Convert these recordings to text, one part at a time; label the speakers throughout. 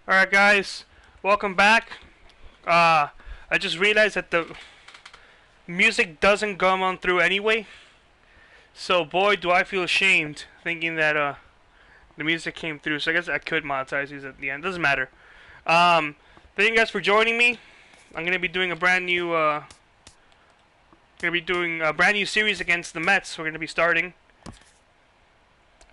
Speaker 1: Alright guys, welcome back. I just realized that the music doesn't come on through anyway. So boy do I feel ashamed thinking that the music came through. So I guess I could monetize these at the end. Doesn't matter. Thank you guys for joining me. I'm gonna be doing a brand new series against the Mets. We're gonna be starting.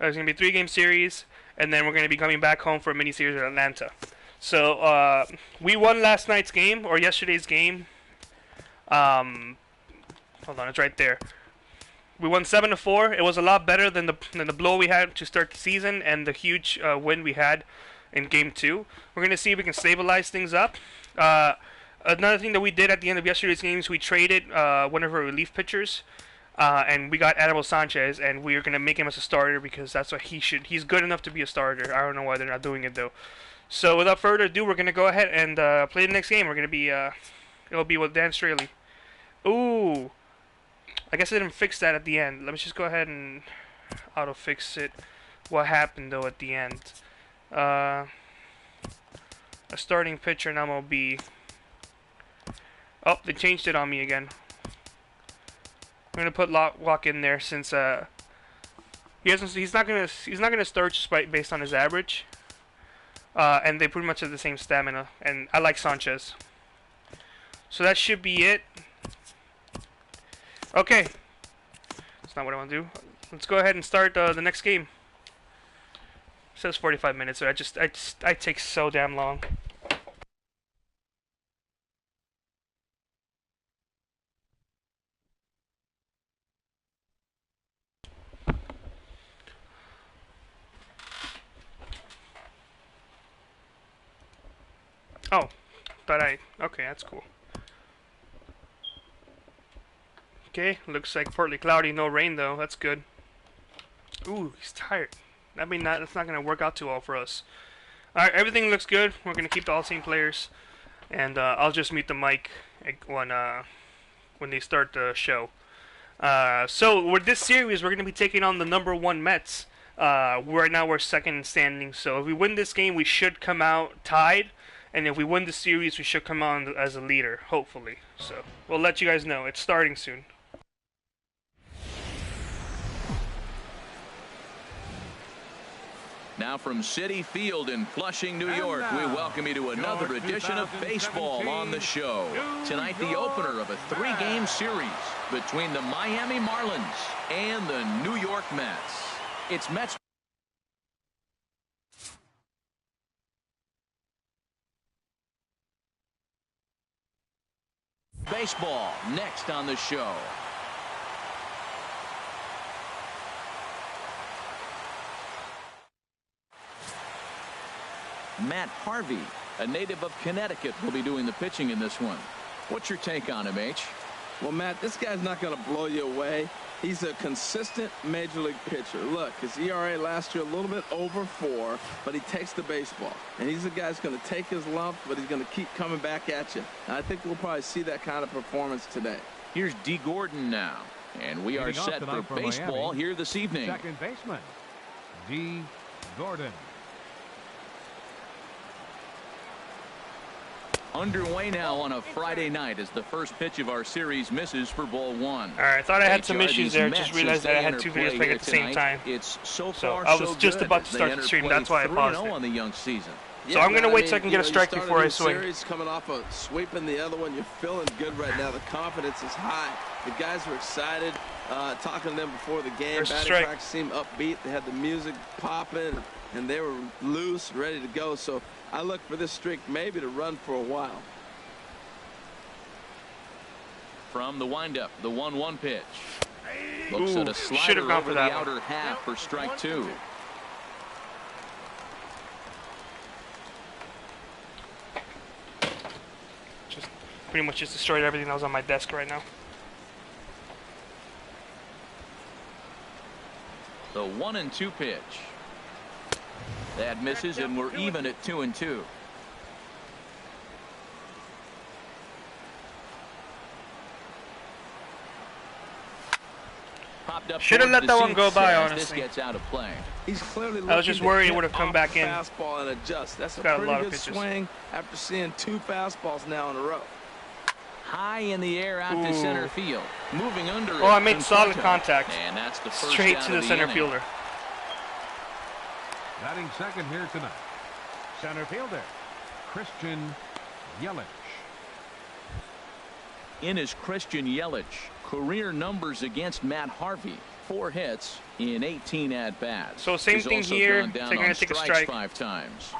Speaker 1: It's gonna be a 3-game series, and then we're gonna be coming back home for a mini series at Atlanta. So we won last night's game or yesterday's game. Hold on, it's right there. We won 7-4. It was a lot better than the blow we had to start the season and the huge win we had in Game 2. We're gonna see if we can stabilize things up. Another thing that we did at the end of yesterday's games, we traded one of our relief pitchers. And we got Adamo Sanchez, and we're gonna make him as a starter because that's what he should. He's good enough to be a starter. I don't know why they're not doing it though. So without further ado, we're gonna go ahead and play the next game. We're gonna be it'll be with Dan Straley. Ooh, I guess I didn't fix that at the end. Let me just go ahead and auto fix it. What happened though at the end? A starting pitcher in MLB. Oh, they changed it on me again. I'm gonna put Locke in there since he's not gonna start just based on his average, and they pretty much have the same stamina, and I like Sanchez, so that should be it. Okay, that's not what I want to do. Let's go ahead and start the next game. It says 45 minutes, so I take so damn long. Oh, okay, that's cool. Okay, looks like partly cloudy, no rain though. That's good. Ooh, he's tired. That's not gonna work out too well for us. All right, everything looks good. We're gonna keep all the same players, and I'll just mute the mic when they start the show. So with this series, we're gonna be taking on the #1 Mets. Right now we're second in standing. So if we win this game, we should come out tied. And if we win the series, we should come on as a leader, hopefully. So we'll let you guys know. It's starting soon.
Speaker 2: Now from Citi Field in Flushing, New York, we welcome you to another edition of Baseball on the Show. Tonight, the opener of a 3-game series between the Miami Marlins and the New York Mets. It's Mets. Baseball next on the show. Matt Harvey, a native of Connecticut, will be doing the pitching in this one. What's your take on him, H?
Speaker 3: Well, Matt, this guy's not going to blow you away. He's a consistent major league pitcher. Look, his ERA last year a little bit over 4, but he takes the baseball. And he's a guy who's going to take his lump, but he's going to keep coming back at you. And I think we'll probably see that kind of performance today.
Speaker 2: Here's D. Gordon now. And we are set for baseball here this evening.
Speaker 4: Second baseman, D. Gordon.
Speaker 2: Underway now on a Friday night as the first pitch of our series misses for ball 1.
Speaker 1: All right, I thought I had some issues there. Just realized that I had 2 videos playing at the same time.
Speaker 2: It's so
Speaker 1: I was just about to start the stream. That's why I paused it.
Speaker 2: On the young season.
Speaker 1: So I'm gonna wait so I can get a strike before I swing.
Speaker 3: Series coming off a sweeping the other one. You're feeling good right now. The confidence is high. The guys are excited. Talking to them before the game. Batting practice seemed upbeat. They had the music popping, and they were loose, ready to go. So I look for this streak maybe to run for a while.
Speaker 2: From the windup, the 1-1 pitch. Looks at a
Speaker 1: should
Speaker 2: slider
Speaker 1: have gone
Speaker 2: over
Speaker 1: for
Speaker 2: the
Speaker 1: that
Speaker 2: outer half for strike 2.
Speaker 1: Just pretty much just destroyed everything that was on my desk right now.
Speaker 2: The 1-2 pitch. That misses, and we're even at 2-2. Popped up.
Speaker 1: Should have let that one go by, honestly.
Speaker 2: This gets out of play.
Speaker 3: He's clearly
Speaker 1: I was just worried it would have come back in.
Speaker 3: Fastball and adjust. That's a
Speaker 1: Got
Speaker 3: pretty
Speaker 1: a lot
Speaker 3: good
Speaker 1: of pitches.
Speaker 3: swing after seeing 2 fastballs now in a row.
Speaker 2: High in the air out to center field. Moving under it.
Speaker 1: Oh, I made solid contact.
Speaker 2: And that's the first
Speaker 1: Straight
Speaker 2: out
Speaker 1: to
Speaker 2: of
Speaker 1: the center
Speaker 2: inning.
Speaker 1: fielder.
Speaker 4: Batting second here tonight, center fielder Christian Yelich.
Speaker 2: In is Christian Yelich. Career numbers against Matt Harvey. 4 hits in 18 at-bats.
Speaker 1: So same
Speaker 2: He's
Speaker 1: thing
Speaker 2: also
Speaker 1: here.
Speaker 2: gone down
Speaker 1: They're gonna
Speaker 2: on
Speaker 1: take a
Speaker 2: strikes
Speaker 1: strike.
Speaker 2: 5 times.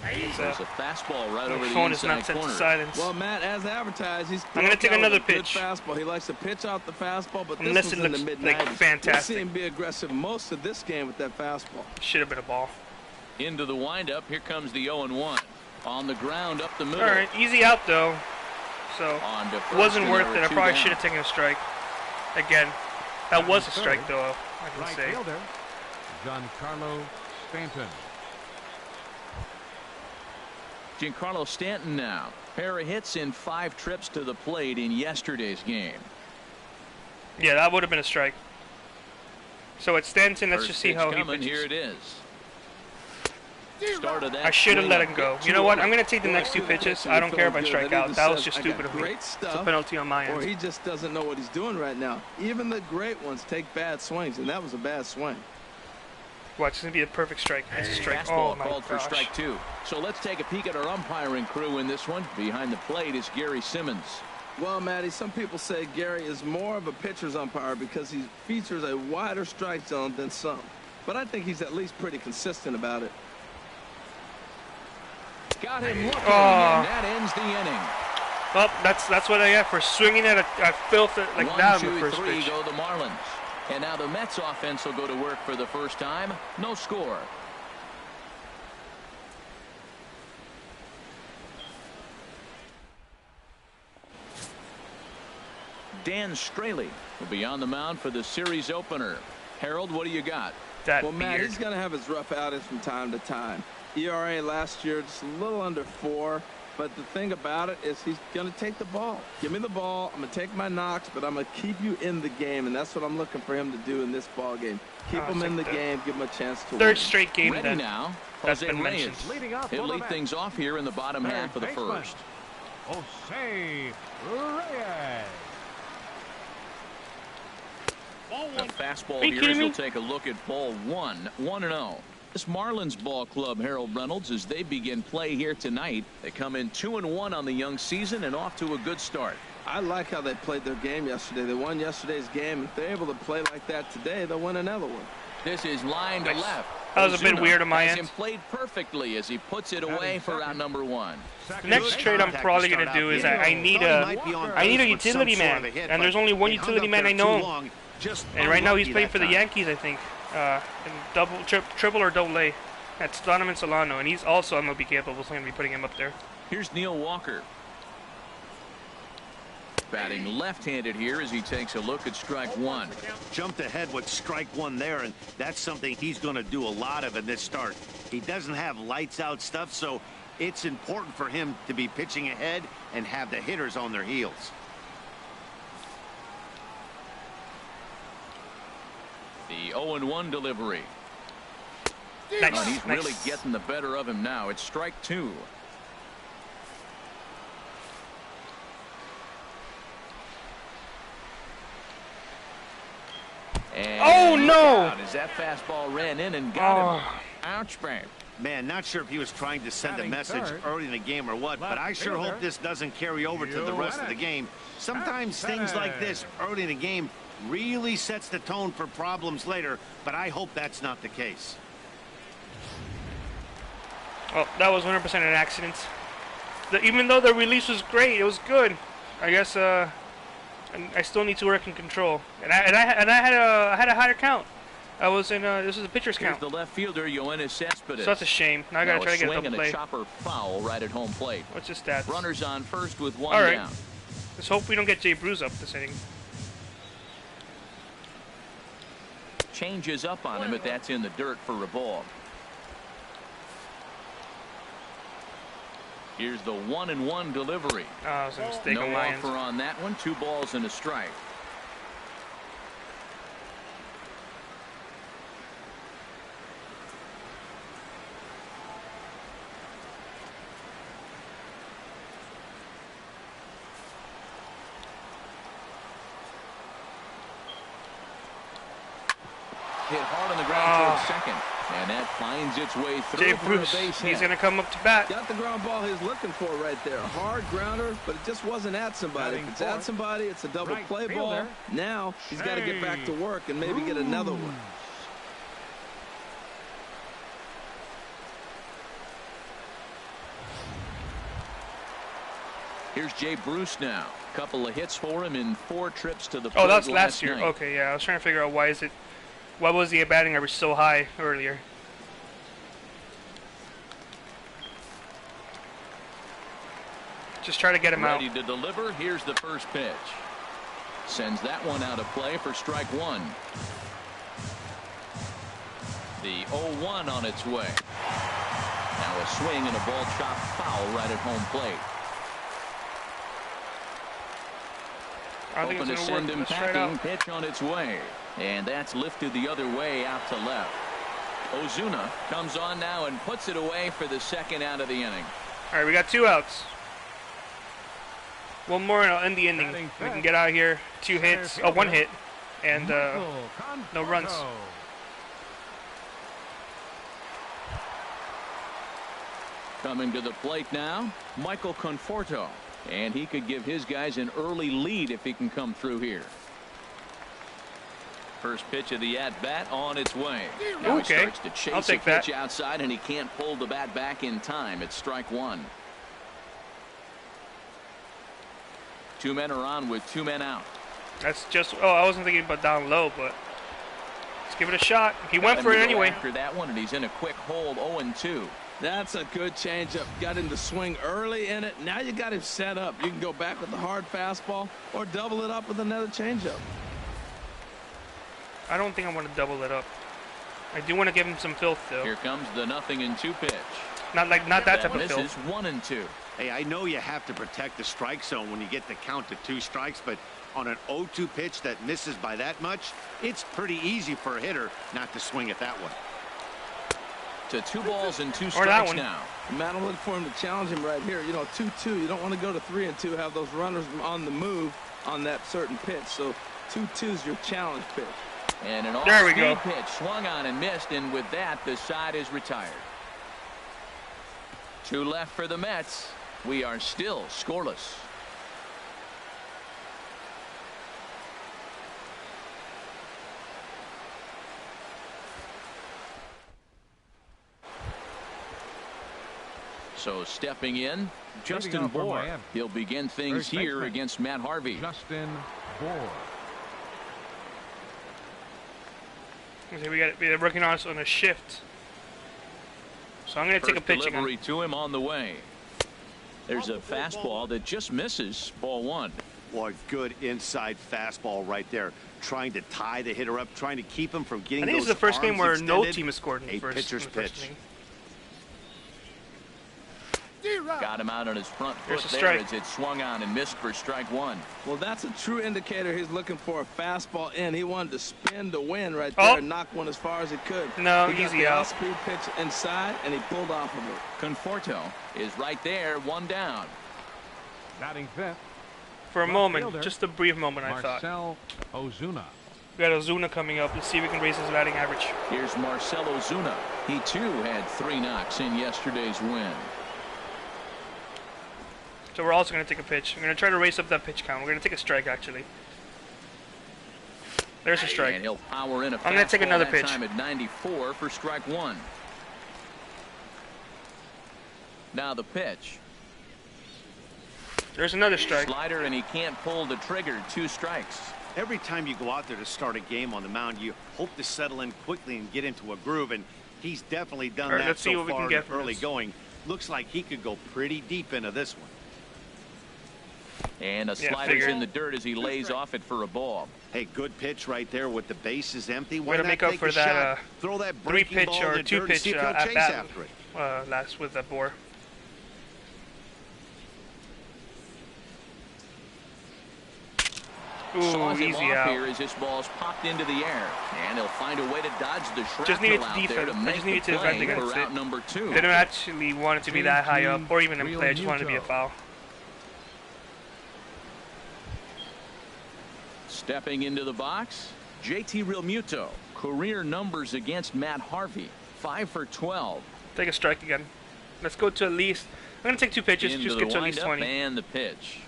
Speaker 1: Nice.
Speaker 2: There's a fastball right over
Speaker 1: My
Speaker 2: the
Speaker 1: phone is
Speaker 2: inside
Speaker 1: not set to
Speaker 2: corner.
Speaker 1: silence.
Speaker 3: Well, Matt, as advertised, he's
Speaker 1: I'm gonna take another
Speaker 3: with a good
Speaker 1: pitch.
Speaker 3: fastball. He likes to pitch out the fastball, but
Speaker 1: Unless
Speaker 3: this
Speaker 1: it
Speaker 3: was in the
Speaker 1: looks
Speaker 3: mid-90s.
Speaker 1: like
Speaker 3: We'll
Speaker 1: fantastic.
Speaker 3: see him be aggressive most of this game with that fastball.
Speaker 1: Should have been a ball.
Speaker 2: Into the windup. Here comes the 0-1. On the ground up the middle.
Speaker 1: All right, easy out though. So
Speaker 2: On to first,
Speaker 1: wasn't
Speaker 2: and
Speaker 1: worth
Speaker 2: there
Speaker 1: it.
Speaker 2: were
Speaker 1: I
Speaker 2: 2
Speaker 1: probably
Speaker 2: down.
Speaker 1: should have taken a strike. Again, that was a strike though. I can
Speaker 4: Right
Speaker 1: say.
Speaker 4: fielder Giancarlo Stanton.
Speaker 2: Giancarlo Stanton now. Pair of hits in 5 trips to the plate in yesterday's game.
Speaker 1: Yeah, that would have been a strike. So it's Stanton. Let's
Speaker 2: First
Speaker 1: just see
Speaker 2: pitch
Speaker 1: how he
Speaker 2: coming.
Speaker 1: pitches.
Speaker 2: Here it is. Start of that
Speaker 1: I should have
Speaker 2: swing
Speaker 1: let
Speaker 2: up,
Speaker 1: him go.
Speaker 2: get
Speaker 1: You know what?
Speaker 2: 2
Speaker 1: I'm going to take the next 2 pitches. I don't care if I strike out. That was just stupid of me.
Speaker 3: Great
Speaker 1: It's
Speaker 3: stuff,
Speaker 1: a penalty on my
Speaker 3: or
Speaker 1: end.
Speaker 3: he just doesn't know what he's doing right now. Even the great ones take bad swings, and that was a bad swing.
Speaker 1: Watch, it's going to be a perfect strike. It's a strike.
Speaker 2: Fastball
Speaker 1: Oh my
Speaker 2: called for
Speaker 1: gosh.
Speaker 2: strike 2. So let's take a peek at our umpiring crew in this one. Behind the plate is Gary Simmons.
Speaker 3: Well, Matty, some people say Gary is more of a pitcher's umpire because he features a wider strike zone than some. But I think he's at least pretty consistent about it.
Speaker 2: Got him looking,
Speaker 1: Oh.
Speaker 2: and that ends the inning.
Speaker 1: Well, that's what I got for swinging at a filth like
Speaker 2: 1,
Speaker 1: that on
Speaker 2: 2,
Speaker 1: the first
Speaker 2: 3
Speaker 1: pitch.
Speaker 2: go the Marlins. And now the Mets offense will go to work for the first time. No score. Dan Straley will be on the mound for the series opener. Harold, what do you got?
Speaker 1: That
Speaker 3: Well, Matt,
Speaker 1: beard.
Speaker 3: he's going to have his rough outings from time to time. ERA last year just a little under 4. But the thing about it is he's going to take the ball. Give me the ball. I'm going to take my knocks, but I'm going to keep you in the game, and that's what I'm looking for him to do in this ball game. Keep
Speaker 1: Oh,
Speaker 3: him
Speaker 1: it's
Speaker 3: in the
Speaker 1: like the
Speaker 3: game. Give him a chance to win.
Speaker 1: Third straight game
Speaker 2: Ready
Speaker 1: then.
Speaker 2: now.
Speaker 1: That's
Speaker 2: Jose
Speaker 1: been
Speaker 2: Reyes.
Speaker 1: mentioned.
Speaker 4: Leading off
Speaker 2: He'll
Speaker 4: for the
Speaker 2: lead
Speaker 4: Mets,
Speaker 2: things off here in the bottom
Speaker 4: third
Speaker 2: half of the
Speaker 4: baseman,
Speaker 2: first.
Speaker 4: Jose Reyes.
Speaker 2: A fastball
Speaker 1: Are you
Speaker 2: here
Speaker 1: kidding
Speaker 2: as
Speaker 1: me?
Speaker 2: we'll take a look at ball 1, 1-0. This Marlins ball club, Harold Reynolds, as they begin play here tonight. They come in 2-1 on the young season and off to a good start.
Speaker 3: I like how they played their game yesterday. They won yesterday's game. If they're able to play like that today, they'll win another one.
Speaker 2: This is line to
Speaker 1: Nice.
Speaker 2: left.
Speaker 1: That was a bit
Speaker 2: Ozuna
Speaker 1: weird on my
Speaker 2: has
Speaker 1: end.
Speaker 2: him played perfectly as he puts it away for out number 1.
Speaker 1: The next trade I'm probably going to do is I need a utility man, and there's only one utility man I know. And right now he's playing for the Yankees, I think, in triple or double A. That's Donovan Solano, and he's also MLB capable, so I'm going to be putting him up there.
Speaker 2: Here's Neil Walker. Batting left-handed here as he takes a look at strike 1.
Speaker 5: Jumped ahead with strike 1 there, and that's something he's going to do a lot of in this start. He doesn't have lights out stuff, so it's important for him to be pitching ahead and have the hitters on their heels.
Speaker 2: The 0-1 delivery.
Speaker 1: Nice,
Speaker 2: Oh, he's
Speaker 1: nice.
Speaker 2: really getting the better of him now. It's strike 2. And
Speaker 1: Oh,
Speaker 2: look
Speaker 1: no!
Speaker 2: out as that fastball ran in and got him. Ouch, man.
Speaker 5: Man, not sure if he was trying to send a
Speaker 4: Batting
Speaker 5: message
Speaker 4: third,
Speaker 5: early in the game or what, but
Speaker 4: left
Speaker 5: I sure
Speaker 4: fielder,
Speaker 5: hope this doesn't carry over to the rest of the game. Sometimes things like this early in the game really sets the tone for problems later, but I hope that's not the case.
Speaker 1: Oh, that was 100% an accident. Even though the release was great, it was good. I guess and I still need to work in control. And I had a higher count. I was in this was a pitcher's
Speaker 2: Here's
Speaker 1: count.
Speaker 2: the left fielder, Yoenis Cespedes.
Speaker 1: So that's a shame. Now I gotta
Speaker 2: Now
Speaker 1: try to get a
Speaker 2: swing
Speaker 1: double
Speaker 2: and
Speaker 1: play.
Speaker 2: a chopper foul right at home plate.
Speaker 1: What's his stats?
Speaker 2: Runners on first with 1
Speaker 1: All right.
Speaker 2: down.
Speaker 1: Let's hope we don't get Jay Bruce up this inning.
Speaker 2: Changes up on him, but that's in the dirt for a ball. Here's the 1-1 delivery.
Speaker 1: Oh, it was a mistake
Speaker 2: No
Speaker 1: on my
Speaker 2: offer
Speaker 1: end.
Speaker 2: on that one. 2 balls and a strike. hit hard on the ground towards second. And that finds its way through.
Speaker 1: Jay Bruce, he's going to come up to bat.
Speaker 3: Got the ground ball he's looking for right there. Hard grounder, but it just wasn't at somebody. If it's at somebody, it's a double play ball. Now he's got to get back to work and maybe get another one.
Speaker 2: Here's Jay Bruce now. Couple of hits for him in 4 trips to the plate.
Speaker 1: Oh, that's last year.
Speaker 2: Night.
Speaker 1: Okay, yeah. I was trying to figure out why was the batting average so high earlier? Just try to get him out.
Speaker 2: Ready to deliver. Here's the first pitch. Sends that one out of play for strike 1. The 0-1 on its way. Now a swing and a ball chopped foul right at home plate. Open to send him packing. Pitch on its way. And that's lifted the other way out to left. Ozuna comes on now and puts it away for the second out of the inning.
Speaker 1: All right, we got 2 outs. One more and I'll end the inning. We can get out of here. 2 hits. Oh, 1 hit. And no runs.
Speaker 2: Coming to the plate now, Michael Conforto. And he could give his guys an early lead if he can come through here. First pitch of the at-bat on its way. Now he starts to chase
Speaker 1: I'll take
Speaker 2: a pitch
Speaker 1: that.
Speaker 2: outside, and he can't pull the bat back in time. It's strike 1. 2 men are on with 2 men out.
Speaker 1: That's just, I wasn't thinking about down low, but let's give it a shot. He went for it anyway.
Speaker 2: After that one, and he's in a quick hold, 0-2.
Speaker 3: That's a good changeup. Got him to swing early in it. Now you got him set up. You can go back with the hard fastball or double it up with another changeup.
Speaker 1: I don't think I want to double it up. I do want to give him some filth, though.
Speaker 2: Here comes the 0-2 pitch.
Speaker 1: Not that type of
Speaker 2: Misses
Speaker 1: filth.
Speaker 2: 1-2.
Speaker 5: Hey, I know you have to protect the strike zone when you get the count to 2 strikes, but on an 0-2 pitch that misses by that much, it's pretty easy for a hitter not to swing at that one.
Speaker 2: To 2 balls and 2 strikes now.
Speaker 3: Matt, I'm looking for him to challenge him right here. You know, 2-2. You don't want to go to 3-2, have those runners on the move on that certain pitch. So 2-2 is your challenge pitch.
Speaker 2: And an off-speed pitch swung on and missed, and with that, the side is retired. 2 left for the Mets. We are still scoreless. So stepping in, Justin Bour. He'll begin things here against Matt Harvey.
Speaker 4: Justin Bour.
Speaker 1: They're working on us on a shift. So I'm going to take a pitch again.
Speaker 2: Delivery to him on the way. There's a fastball that just misses. Ball 1.
Speaker 5: Boy, good inside fastball right there. Trying to tie the hitter up, trying to keep him from getting
Speaker 1: I think
Speaker 5: those
Speaker 1: this is the first game where no
Speaker 5: extended.
Speaker 1: team has scored in the first
Speaker 5: pitch.
Speaker 1: inning.
Speaker 2: Got him out on his front foot
Speaker 1: There's a
Speaker 2: there
Speaker 1: strike.
Speaker 2: as it swung on and missed for strike 1.
Speaker 3: Well, that's a true indicator he's looking for a fastball in. He wanted to spin to win right there and knock one as far as he could.
Speaker 1: No,
Speaker 3: he got
Speaker 1: easy
Speaker 3: the
Speaker 1: out.
Speaker 3: Off-speed pitch inside, and he pulled off of it.
Speaker 2: Conforto is right there, 1 down.
Speaker 4: Batting 5th.
Speaker 1: For a moment, just a brief moment, I thought.
Speaker 4: Marcell Ozuna.
Speaker 1: We got Ozuna coming up. Let's see if we can raise his batting average.
Speaker 2: Here's Marcell Ozuna. He too had 3 knocks in yesterday's win.
Speaker 1: So we're also going to take a pitch. We're going to try to raise up that pitch count. We're going to take a strike, actually. There's a strike.
Speaker 2: And he'll power in a
Speaker 1: I'm going to take another pitch.
Speaker 2: Time at 94 for strike 1. Now the pitch.
Speaker 1: There's another strike.
Speaker 2: Slider, and he can't pull the trigger. 2 strikes.
Speaker 5: Every time you go out there to start a game on the mound, you hope to settle in quickly and get into a groove, and he's definitely done that
Speaker 1: let's see
Speaker 5: so
Speaker 1: what we
Speaker 5: far
Speaker 1: can get
Speaker 5: in
Speaker 1: from
Speaker 5: early
Speaker 1: this.
Speaker 5: going. Looks like he could go pretty deep into this one.
Speaker 2: And a slider's in the dirt as he lays off it for a ball.
Speaker 5: Hey, good pitch right there with the bases empty. Why
Speaker 1: We're
Speaker 5: not
Speaker 1: going to make up
Speaker 5: take
Speaker 1: for
Speaker 5: a
Speaker 1: that
Speaker 5: shot? Throw that
Speaker 1: 3-pitch
Speaker 5: ball
Speaker 1: or
Speaker 5: in the dirt and
Speaker 1: 2-pitch
Speaker 5: see if he'll
Speaker 1: at
Speaker 5: chase
Speaker 1: bat
Speaker 5: after it.
Speaker 1: last with Bour. Ooh, easy out.
Speaker 2: Here as this ball's popped into the air, and he'll find a way to dodge the shrapnel
Speaker 1: Just needed to
Speaker 2: out there
Speaker 1: defend.
Speaker 2: to
Speaker 1: I
Speaker 2: make
Speaker 1: just
Speaker 2: the
Speaker 1: needed to
Speaker 2: play
Speaker 1: defend against
Speaker 2: for
Speaker 1: it.
Speaker 2: out number 2.
Speaker 1: Didn't actually want it to be that high up or even in play. I just wanted it to be a foul.
Speaker 2: Stepping into the box, JT Realmuto. Career numbers against Matt Harvey, 5 for 12.
Speaker 1: Take a strike again. Let's go to at least. I'm going to take 2 pitches. Just get to at least 20.
Speaker 2: And the pitch.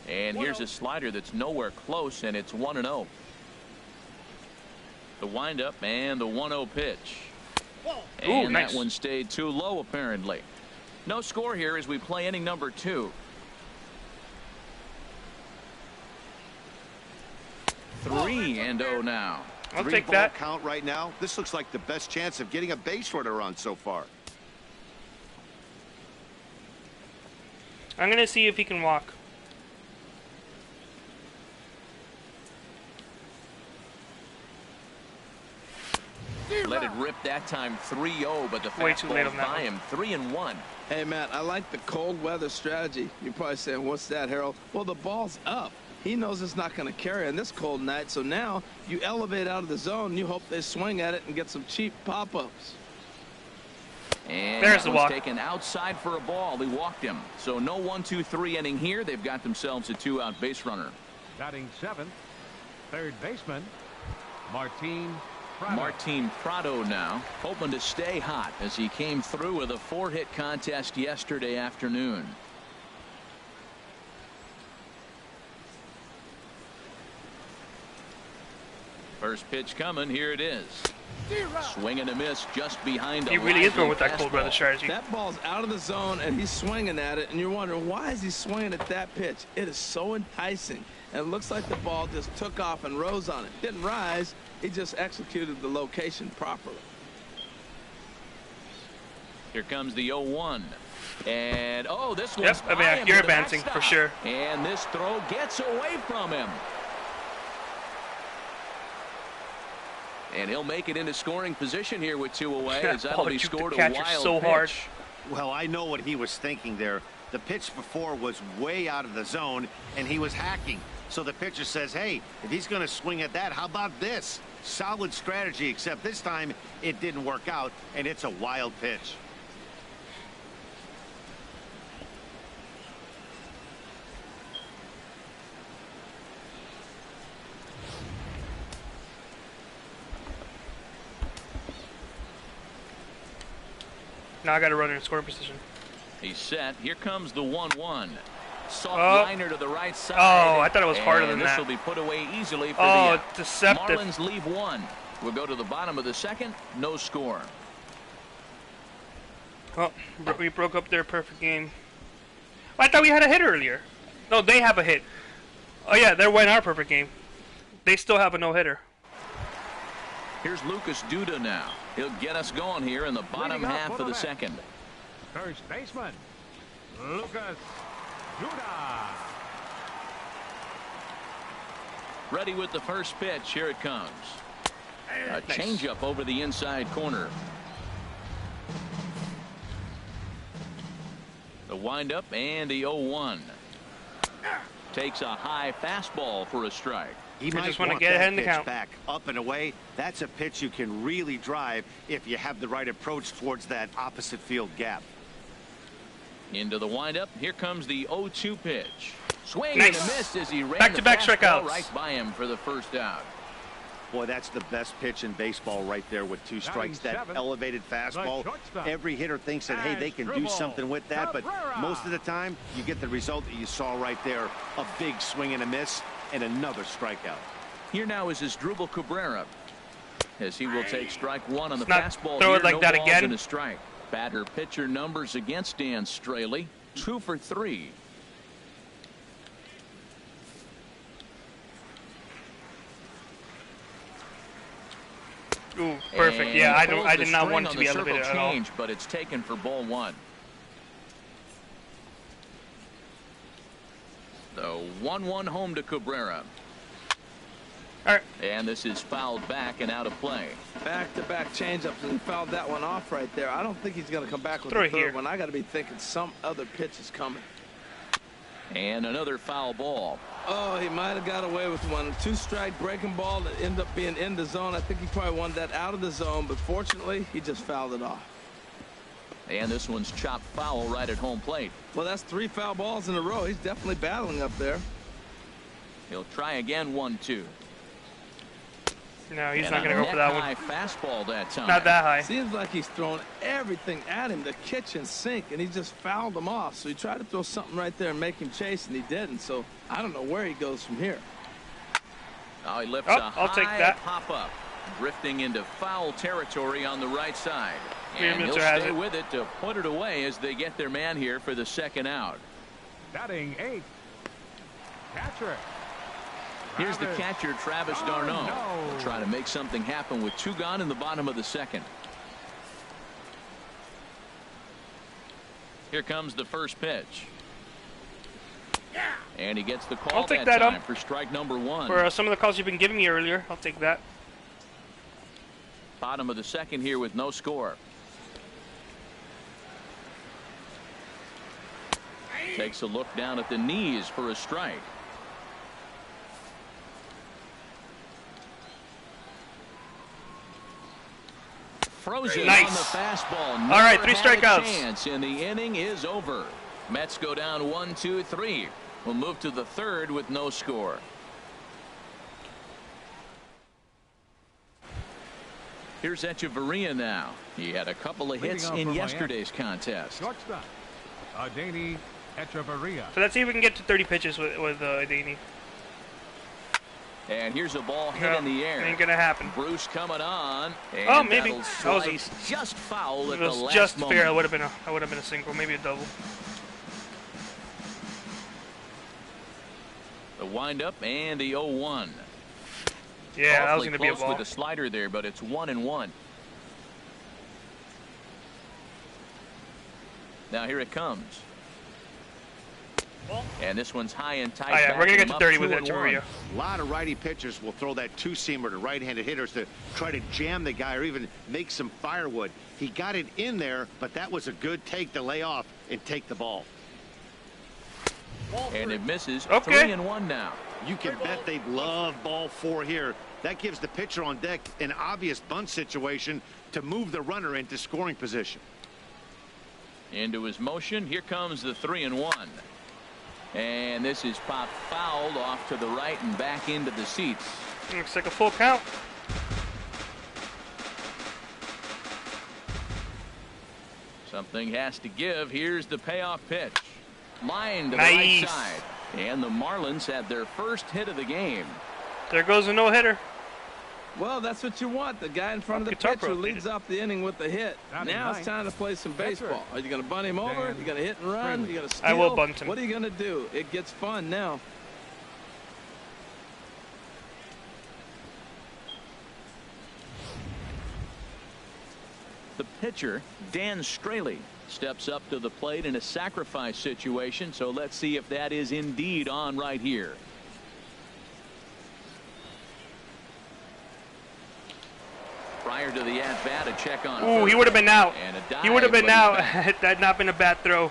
Speaker 2: And here's a slider that's nowhere close, and it's 1-0. The windup and the 1-0 pitch. And
Speaker 1: ooh, nice.
Speaker 2: That one stayed too low, apparently. No score here as we play inning number 2. 3-0 now.
Speaker 1: I'll take that.
Speaker 5: Count right now. This looks like the best chance of getting a base runner on so far.
Speaker 1: I'm going to see if he can walk.
Speaker 2: Let it rip that time, 3-0, but the fastball by him, 3-1.
Speaker 3: Hey, Matt, I like the cold weather strategy. You're probably saying, what's that, Harold? Well, the ball's up. He knows it's not going to carry on this cold night, so now you elevate out of the zone, and you hope they swing at it and get some cheap pop-ups.
Speaker 2: And
Speaker 1: there's the walk.
Speaker 2: Taken outside for a ball. He walked him. So no 1-2-3 inning here. They've got themselves a 2-out base runner.
Speaker 4: Batting 7th, third baseman, Martin
Speaker 2: Prado now, hoping to stay hot as he came through with a 4-hit contest yesterday afternoon. First pitch coming. Here it is. Swing and a miss just behind.
Speaker 1: He really is going with that cold weather strategy.
Speaker 3: That ball's out of the zone, and he's swinging at it, and you're wondering, why is he swinging at that pitch? It is so enticing, and it looks like the ball just took off and rose on it. Didn't rise. He just executed the location properly.
Speaker 2: Here comes the 0-1. And, oh, this one's
Speaker 1: yep, I mean, you're advancing for sure.
Speaker 2: And this throw gets away from him. And he'll make it into scoring position here with 2 away. As that'll be scored a wild pitch.
Speaker 5: Well, I know what he was thinking there. The pitch before was way out of the zone, and he was hacking. So the pitcher says, hey, if he's going to swing at that, how about this? Solid strategy, except this time it didn't work out, and it's a wild pitch.
Speaker 1: Now I got to run in scoring position.
Speaker 2: He's set. Here comes the 1-1. Soft liner to the right side.
Speaker 1: Oh, I thought it was harder than that.
Speaker 2: This will be put away easily for the
Speaker 1: deceptive.
Speaker 2: Marlins leave 1. We'll go to the bottom of the 2nd. No score.
Speaker 1: Oh, we broke up their perfect game. I thought we had a hit earlier. No, they have a hit. Oh yeah, they're winning our perfect game. They still have a no-hitter.
Speaker 2: Here's Lucas Duda now. He'll get us going here in the bottom half of the 2nd.
Speaker 4: First baseman, Lucas Duda.
Speaker 2: Ready with the first pitch. Here it comes. A changeup over the inside corner. The windup and the 0-1. Takes a high fastball for a strike.
Speaker 5: He might
Speaker 1: just want to
Speaker 5: want
Speaker 1: get ahead in
Speaker 5: that
Speaker 1: the
Speaker 5: pitch
Speaker 1: count.
Speaker 5: back up and away. That's a pitch you can really drive if you have the right approach towards that opposite field gap.
Speaker 2: Into the windup. Here comes the 0-2 pitch. Swing
Speaker 1: Nice.
Speaker 2: and a miss as he ran
Speaker 1: Back-to-back
Speaker 2: the fastball
Speaker 1: strikeouts.
Speaker 2: right by him for the first out.
Speaker 5: Boy, that's the best pitch in baseball right there with 2 strikes. That elevated fastball. Every hitter thinks that, hey, they can do something with that, but most of the time you get the result that you saw right there. A big swing and a miss and another strikeout.
Speaker 2: Here now is Asdrubal Cabrera as he will take strike 1 on the
Speaker 1: Not
Speaker 2: fastball.
Speaker 1: throw
Speaker 2: here.
Speaker 1: it like
Speaker 2: No
Speaker 1: that
Speaker 2: balls
Speaker 1: again.
Speaker 2: and a strike. Batter pitcher numbers against Dan Straley. 2 for 3.
Speaker 1: Ooh, perfect.
Speaker 2: And
Speaker 1: Yeah,
Speaker 2: he
Speaker 1: I
Speaker 2: pulls
Speaker 1: did
Speaker 2: the
Speaker 1: not
Speaker 2: string
Speaker 1: want it
Speaker 2: on
Speaker 1: to
Speaker 2: the
Speaker 1: be
Speaker 2: circle
Speaker 1: elevated at all.
Speaker 2: change, but it's taken for ball 1. The 1-1 home to Cabrera.
Speaker 1: All right.
Speaker 2: And this is fouled back and out of play.
Speaker 3: Back-to-back changeups, and he fouled that one off right there. I don't think he's going to come back with
Speaker 1: Throw
Speaker 3: the
Speaker 1: it
Speaker 3: third
Speaker 1: here.
Speaker 3: one. I got to be thinking some other pitch is coming.
Speaker 2: And another foul ball.
Speaker 3: Oh, he might have got away with one. 2-strike breaking ball that ended up being in the zone. I think he probably wanted that out of the zone, but fortunately, he just fouled it off.
Speaker 2: And this one's chopped foul right at home plate.
Speaker 3: Well, that's 3 foul balls in a row. He's definitely battling up there.
Speaker 2: He'll try again. 1-2.
Speaker 1: No, he's not going to go for that one.
Speaker 2: Fastball that time.
Speaker 1: Not that high.
Speaker 3: Seems like he's throwing everything at him, the kitchen sink, and he just fouled him off. So he tried to throw something right there and make him chase, and he didn't. So I don't know where he goes from here.
Speaker 2: Oh, he lifts
Speaker 1: I'll take that.
Speaker 2: Pop up, drifting into foul territory on the right side.
Speaker 1: Here,
Speaker 2: And he'll
Speaker 1: Mr.
Speaker 2: stay with it to put it away as they get their man here for the second out.
Speaker 4: Batting 8th, catcher.
Speaker 2: Here's the catcher, Travis Darno.
Speaker 4: No.
Speaker 2: He'll try to make something happen with 2 gone in the bottom of the second. Here comes the first pitch. And he gets the call.
Speaker 1: I'll take that
Speaker 2: time
Speaker 1: up
Speaker 2: for strike number 1.
Speaker 1: For some of the calls you've been giving me earlier, I'll take that.
Speaker 2: Bottom of the second here with no score. Takes a look down at the knees for a strike. Frozen
Speaker 1: Nice.
Speaker 2: on the fastball.
Speaker 1: All right,
Speaker 2: Never
Speaker 1: 3
Speaker 2: had a
Speaker 1: strikeouts.
Speaker 2: chance, and the inning is over. Mets go down 1-2-3. We'll move to the third with no score. Here's Echeverria now. He had a couple of hits in yesterday's contest.
Speaker 4: Shortstop, Adeiny Echeverria.
Speaker 1: So let's see if we can get to 30 pitches with Adeiny.
Speaker 2: And here's a ball hit in the air.
Speaker 1: Ain't gonna happen.
Speaker 2: Bruce coming on. And
Speaker 1: Oh, maybe.
Speaker 2: that'll
Speaker 1: That was
Speaker 2: slice just foul
Speaker 1: If
Speaker 2: at
Speaker 1: it
Speaker 2: the
Speaker 1: was
Speaker 2: last
Speaker 1: just
Speaker 2: moment.
Speaker 1: fair, I would have been a single, maybe a double.
Speaker 2: The windup and the 0-1.
Speaker 1: Yeah, that was
Speaker 2: Awfully
Speaker 1: gonna be a
Speaker 2: close
Speaker 1: ball.
Speaker 2: with the slider there, but it's 1-1. Now here it comes. And this one's high and tight.
Speaker 1: Oh, yeah, we're gonna get to 30 with Echeverria.
Speaker 5: A lot of righty pitchers will throw that 2-seamer to right-handed hitters to try to jam the guy or even make some firewood. He got it in there, but that was a good take to lay off and take the ball.
Speaker 2: And it misses.
Speaker 1: Okay.
Speaker 2: 3-1 now.
Speaker 5: You can bet they love ball 4 here. That gives the pitcher on deck an obvious bunt situation to move the runner into scoring position.
Speaker 2: Into his motion. Here comes the 3-1. And this is popped fouled off to the right and back into the seats.
Speaker 1: Looks like a full count.
Speaker 2: Something has to give. Here's the payoff pitch. Line to the
Speaker 1: Nice.
Speaker 2: right side. And the Marlins had their first hit of the game.
Speaker 1: There goes a no-hitter.
Speaker 3: Well, that's what you want. The guy in front of the
Speaker 1: Guitar
Speaker 3: pitcher
Speaker 1: Pro
Speaker 3: leads off the inning with the hit.
Speaker 4: Batting
Speaker 3: Now it's
Speaker 4: ninth,
Speaker 3: time to play some baseball. Are you going to bunt him over?
Speaker 4: Dan
Speaker 3: You going to hit and run?
Speaker 4: Friendly.
Speaker 3: You going to steal?
Speaker 1: I will bunt him.
Speaker 3: What are you going to do? It gets fun now.
Speaker 2: The pitcher, Dan Straley, steps up to the plate in a sacrifice situation. So let's see if that is indeed on right here. Prior to the at-bat, a check on.
Speaker 1: Ooh, he
Speaker 2: first.
Speaker 1: would have been out.
Speaker 2: And a
Speaker 1: He would have
Speaker 2: dive,
Speaker 1: been
Speaker 2: but he's
Speaker 1: out
Speaker 2: back.
Speaker 1: had that not been a bad throw.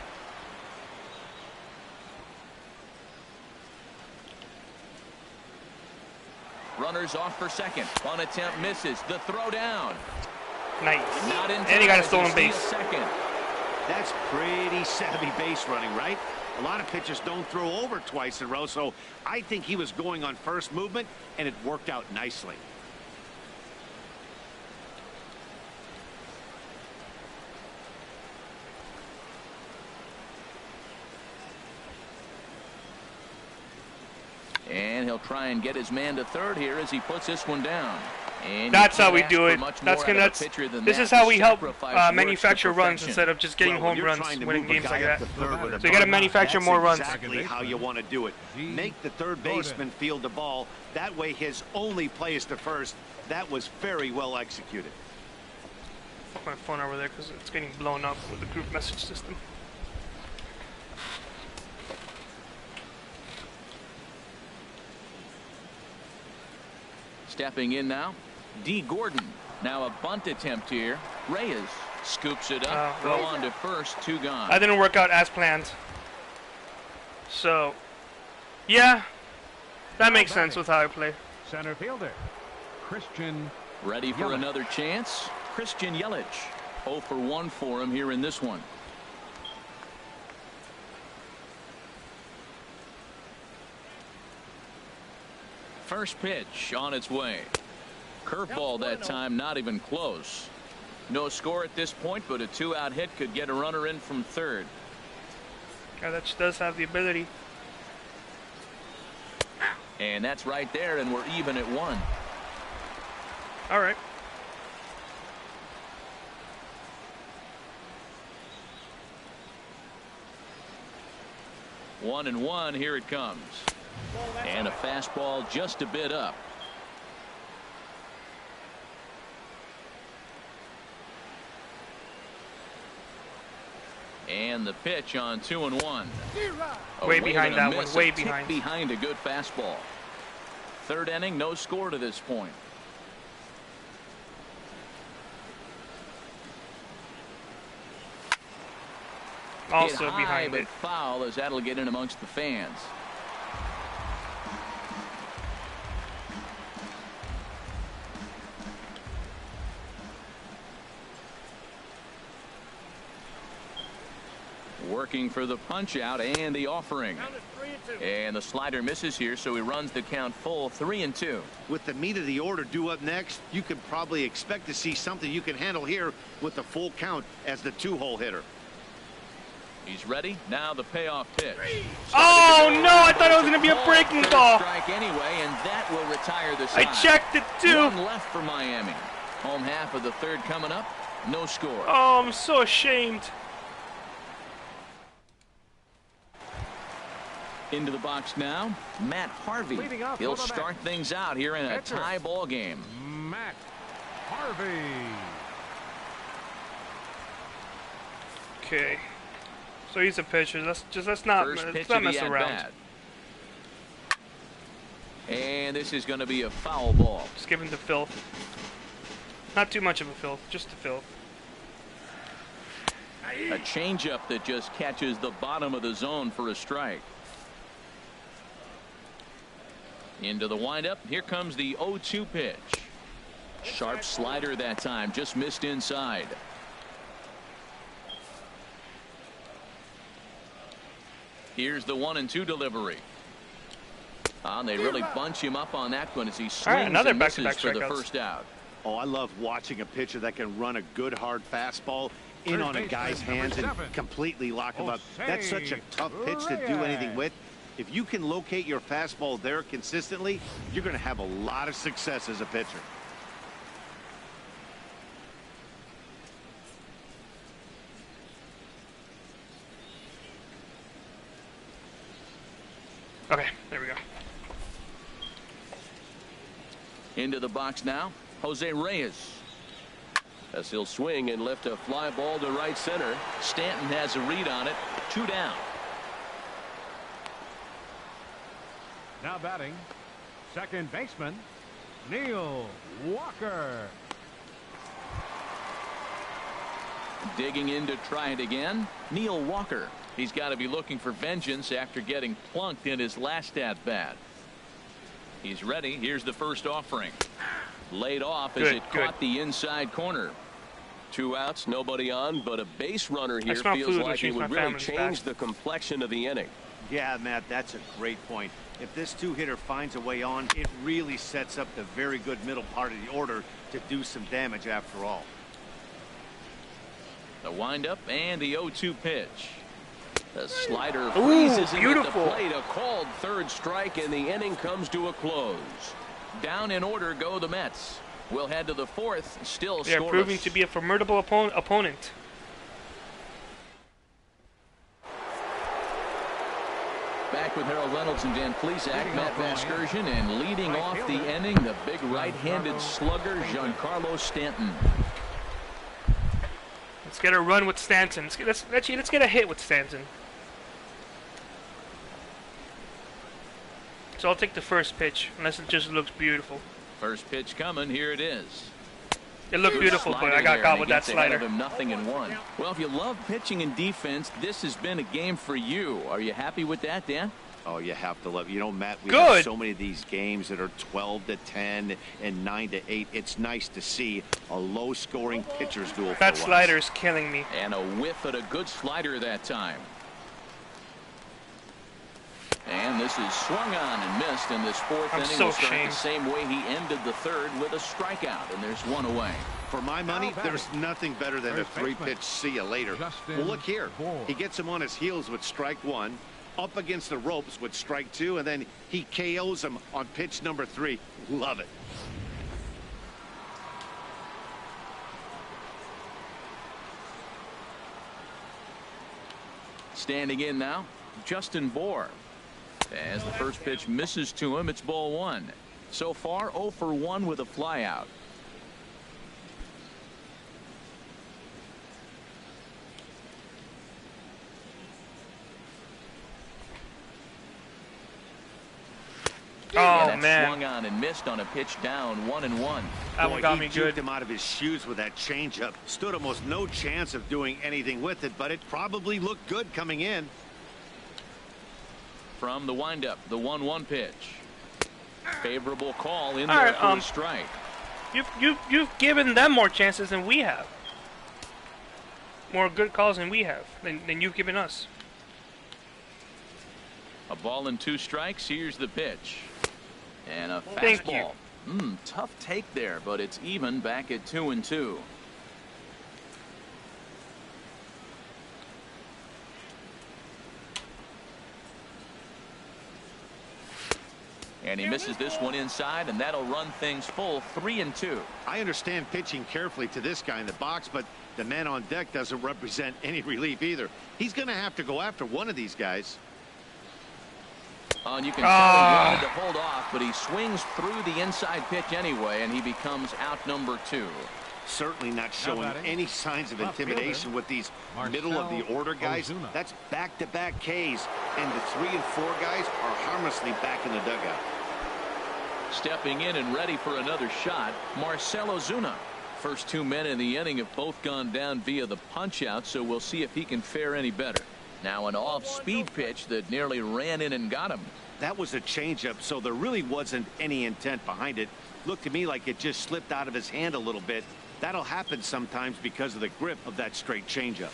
Speaker 2: Runners off for second. One attempt misses. The throw down.
Speaker 1: Nice.
Speaker 2: Not in
Speaker 1: And he got a
Speaker 2: time
Speaker 1: stolen
Speaker 2: to steal
Speaker 1: base.
Speaker 2: Second.
Speaker 5: That's pretty savvy base running, right? A lot of pitchers don't throw over twice in a row, so I think he was going on first movement, and it worked out nicely.
Speaker 2: And he'll try and get his man to third here as he puts this one down. And
Speaker 1: That's
Speaker 2: you
Speaker 1: how
Speaker 2: can't
Speaker 1: we
Speaker 2: ask
Speaker 1: do
Speaker 2: for
Speaker 1: it.
Speaker 2: much
Speaker 1: That's
Speaker 2: more
Speaker 1: gonna.
Speaker 2: out of a
Speaker 1: That's.
Speaker 2: pitcher than
Speaker 1: This
Speaker 2: that
Speaker 1: is how
Speaker 2: to
Speaker 1: we help
Speaker 2: sacrifice works to
Speaker 1: manufacture runs
Speaker 2: perfection.
Speaker 1: instead of just getting
Speaker 5: Well, when
Speaker 1: home
Speaker 5: you're
Speaker 1: runs,
Speaker 5: trying to
Speaker 1: winning
Speaker 5: move a
Speaker 1: games
Speaker 5: guy
Speaker 1: like
Speaker 5: up
Speaker 1: that.
Speaker 5: to third with a
Speaker 1: So you got to
Speaker 5: bunt,
Speaker 1: manufacture
Speaker 5: that's
Speaker 1: more runs.
Speaker 5: exactly how you want to do it. Make the third baseman field the ball. That way his only play is to first. That was very well executed.
Speaker 1: Put my phone over there because it's getting blown up with the group message system.
Speaker 2: Stepping in now, D. Gordon. Now a bunt attempt here. Reyes scoops it up. Throw
Speaker 1: well.
Speaker 2: on to first. 2 gone.
Speaker 1: That didn't work out as planned. So, yeah, that makes sense with how I play.
Speaker 4: Center fielder, Christian.
Speaker 2: Ready for
Speaker 4: Yelich.
Speaker 2: another chance. Christian Yelich. 0 for 1 for him here in this one. First pitch on its way. Curveball that time, not even close. No score at this point, but a 2-out hit could get a runner in from third.
Speaker 1: Yeah, that does have the ability.
Speaker 2: And that's right there, and we're even at 1.
Speaker 1: All right.
Speaker 2: One and one, here it comes. And a fastball just a bit up. And the pitch on 2-1.
Speaker 1: Way behind that one. Way behind.
Speaker 2: Behind a good fastball. Third inning, no score to this point.
Speaker 1: Also
Speaker 2: hit high,
Speaker 1: behind
Speaker 2: but
Speaker 1: it.
Speaker 2: Foul, as that'll get in amongst the fans. Working for the punch out and the offering. And the slider misses here, so he runs the count full 3-2.
Speaker 5: With the meat of the order due up next, you could probably expect to see something you can handle here with the full count as the 2-hole hitter.
Speaker 2: He's ready. Now the payoff pitch.
Speaker 1: Oh no! I thought it was going to be a breaking ball.
Speaker 2: Strike anyway, and that will retire the side.
Speaker 1: I checked it too.
Speaker 2: One left for Miami. Home half of the third coming up. No score.
Speaker 1: Oh, I'm so ashamed.
Speaker 2: Into the box now, Matt Harvey. He'll start things out here in a tie ball game.
Speaker 4: Matt Harvey.
Speaker 1: Okay. So he's a pitcher. Let's not mess around.
Speaker 2: And this is going to be a foul ball.
Speaker 1: Just give him the filth. Not too much of a filth, just the filth.
Speaker 2: A changeup that just catches the bottom of the zone for a strike. Into the windup. Here comes the 0-2 pitch. Sharp slider that time, just missed inside. Here's the 1-2 delivery. They really bunch him up on that one as he swings and misses for the first out.
Speaker 5: Oh, I love watching a pitcher that can run a good hard fastball in on a guy's hands and completely lock him up. That's such a tough pitch to do anything with. If you can locate your fastball there consistently, you're going to have a lot of success as a pitcher.
Speaker 1: Okay, there we go.
Speaker 2: Into the box now, Jose Reyes. As he'll swing and lift a fly ball to right center. Stanton has a read on it. 2 down.
Speaker 4: Now batting, second baseman, Neil Walker.
Speaker 2: Digging in to try it again, Neil Walker. He's got to be looking for vengeance after getting plunked in his last at bat. He's ready. Here's the first offering. Laid off as it caught the inside corner.
Speaker 6: 2 outs, nobody on, but a base runner here feels like it would really change the complexion of the inning.
Speaker 5: Yeah, Matt, that's a great point. If this 2-hitter finds a way on, it really sets up the very good middle part of the order to do some damage after all.
Speaker 2: The windup and the 0-2 pitch. The slider freezes him at the plate.
Speaker 6: A called third strike, and the inning comes to a close.
Speaker 2: Down in order go the Mets. We'll head to the fourth. Still
Speaker 1: They're
Speaker 2: scoreless.
Speaker 1: proving to be a formidable opponent.
Speaker 2: Back with Harold Reynolds and Dan Plesac, Matt Vasgersian, and leading off the inning, the big right-handed slugger, Giancarlo Stanton.
Speaker 1: Let's get a run with Stanton. Let's get a hit with Stanton. So I'll take the first pitch, unless it just looks beautiful.
Speaker 2: First pitch coming. Here it is.
Speaker 1: It looked beautiful, but I got caught with that slider.
Speaker 2: Him 0-1. Well, if you love pitching and defense, this has been a game for you. Are you happy with that, Dan?
Speaker 5: Oh, you have to love. You know, Matt, we have so many of these games that are 12-10 and 9-8. It's nice to see a low-scoring pitcher's duel.
Speaker 1: That slider is killing me.
Speaker 2: And a whiff at a good slider that time. And
Speaker 6: this is swung on and missed in this fourth inning.
Speaker 1: So
Speaker 6: will start the same way he ended the third with a strikeout, and there's one away.
Speaker 5: For my money, there's nothing better than a 3-pitch see you later. Well, look here. He gets him on his heels with strike 1, up against the ropes with strike 2, and then he KOs him on pitch number 3. Love it.
Speaker 6: Standing in now, Justin Bohr. As the first pitch misses to him, it's ball 1. So far, 0 for 1 with a flyout.
Speaker 1: Oh, man.
Speaker 6: Swung on and missed on a pitch down, 1-1.
Speaker 1: That one got me
Speaker 5: good.
Speaker 1: good.
Speaker 5: Him out of his shoes with that changeup. Stood almost no chance of doing anything with it, but it probably looked good coming in.
Speaker 6: From the windup, the 1-1 pitch. Favorable call in there for a strike.
Speaker 1: You've given them more chances than we have. More good calls than we have, than you've given us.
Speaker 6: A ball and 2 strikes. Here's the pitch. And a
Speaker 1: Thank
Speaker 6: fastball. Tough take there, but it's even back at 2-2. And he misses this one inside, and that'll run things full, 3-2.
Speaker 5: I understand pitching carefully to this guy in the box, but the man on deck doesn't represent any relief either. He's going to have to go after one of these guys.
Speaker 6: And you can tell he wanted to hold off, but he swings through the inside pitch anyway, and he becomes out number 2.
Speaker 5: Certainly not showing any signs of intimidation with these middle of the order guys. That's back-to-back Ks, and the 3 and 4 guys are harmlessly back in the dugout.
Speaker 6: Stepping in and ready for another shot, Marcell Ozuna. First 2 men in the inning have both gone down via the punch-out, so we'll see if he can fare any better. Now an off-speed pitch that nearly ran in and got him.
Speaker 5: That was a changeup, so there really wasn't any intent behind it. Looked to me like it just slipped out of his hand a little bit. That'll happen sometimes because of the grip of that straight changeup.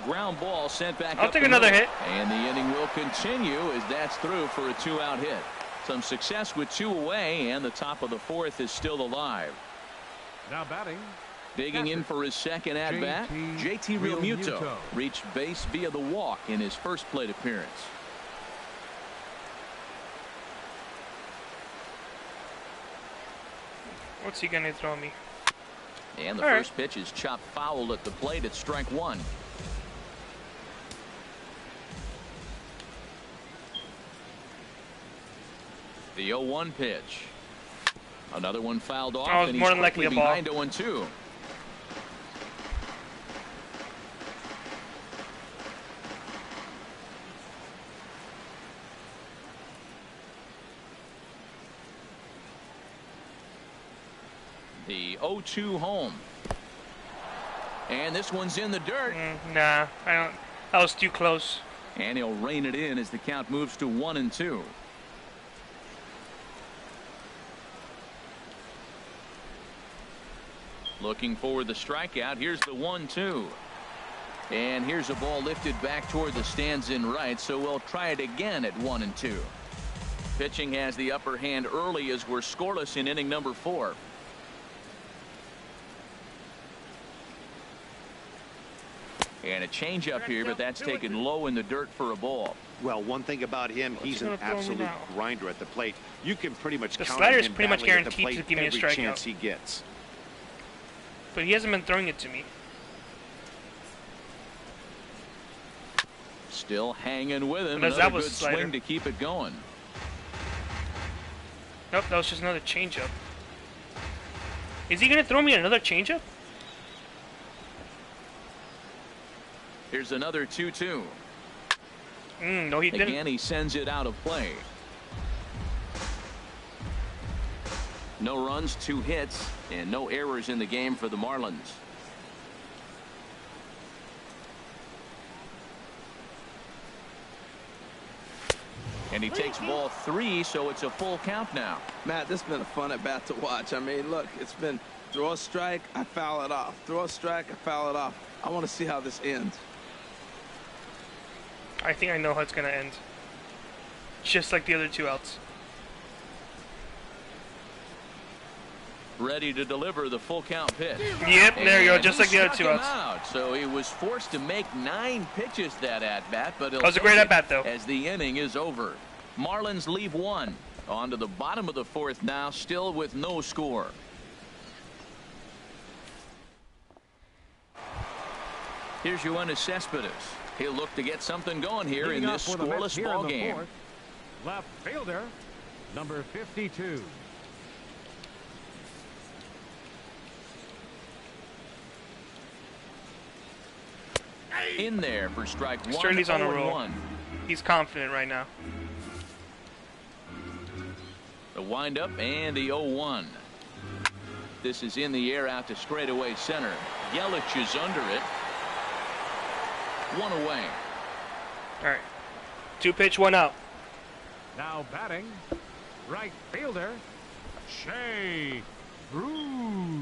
Speaker 6: Ground ball sent back.
Speaker 1: I'll take another hit.
Speaker 6: And the inning will continue as that's through for a 2-out hit. Some success with 2 away, and the top of the 4th is still alive.
Speaker 4: Now batting.
Speaker 6: Digging in for his second at-bat, JT Realmuto reached base via the walk in his first plate appearance.
Speaker 1: What's he gonna throw me?
Speaker 6: And the first pitch is chopped foul at the plate at strike 1. The 0-1 pitch. Another one fouled off, and he's
Speaker 1: more than likely a ball.
Speaker 6: behind 0-2. The 0-2 home. And this one's in the dirt.
Speaker 1: Nah, I don't. That was too close.
Speaker 6: And he'll rein it in as the count moves to 1-2. Looking for the strikeout. Here's the 1-2. And here's a ball lifted back toward the stands in right, so we'll try it again at 1-2. Pitching has the upper hand early as we're scoreless in inning number 4. And a changeup here, but that's taken low in the dirt for a ball.
Speaker 5: Well, one thing about him, he's an absolute grinder at the plate. You can pretty much count on him.
Speaker 1: The slider is pretty much guaranteed to give me a strikeout.
Speaker 5: Every chance he gets.
Speaker 1: But he hasn't been throwing it to me.
Speaker 6: Still hanging with him.
Speaker 1: That was
Speaker 6: good
Speaker 1: slider.
Speaker 6: Swing to keep it going.
Speaker 1: Nope, that was just another changeup. Is he going to throw me another changeup?
Speaker 6: Here's another 2-2.
Speaker 1: No, he didn't.
Speaker 6: Again, he sends it out of play. No runs, 2 hits, and no errors in the game for the Marlins. And he takes ball 3, so it's a full count now.
Speaker 3: Matt, this has been a fun at bat to watch. I mean, look, it's been throw a strike, I foul it off. Throw a strike, I foul it off. I want to see how this ends.
Speaker 1: I think I know how it's going to end. just like the other 2 outs.
Speaker 6: Ready to deliver the full count pitch.
Speaker 1: Yep, there you go, just like the other 2 outs.
Speaker 6: Out. So he was forced to make 9 pitches that at bat, but
Speaker 1: that was a great at bat though.
Speaker 6: As the inning is over, Marlins leave 1. On to the bottom of the 4th now, still with no score. Here's Yoenis Cespedes. He'll look to get something going here in this scoreless ball game.
Speaker 4: Left fielder, number 52.
Speaker 6: In there for strike 1.
Speaker 1: Sturley's on a roll.
Speaker 6: 1.
Speaker 1: He's confident right now.
Speaker 6: The windup and the 0-1. This is in the air out to straightaway center. Yelich is under it. 1 away.
Speaker 1: All right. 2 pitch, 1 out.
Speaker 4: Now batting, right fielder, Shea Bruce.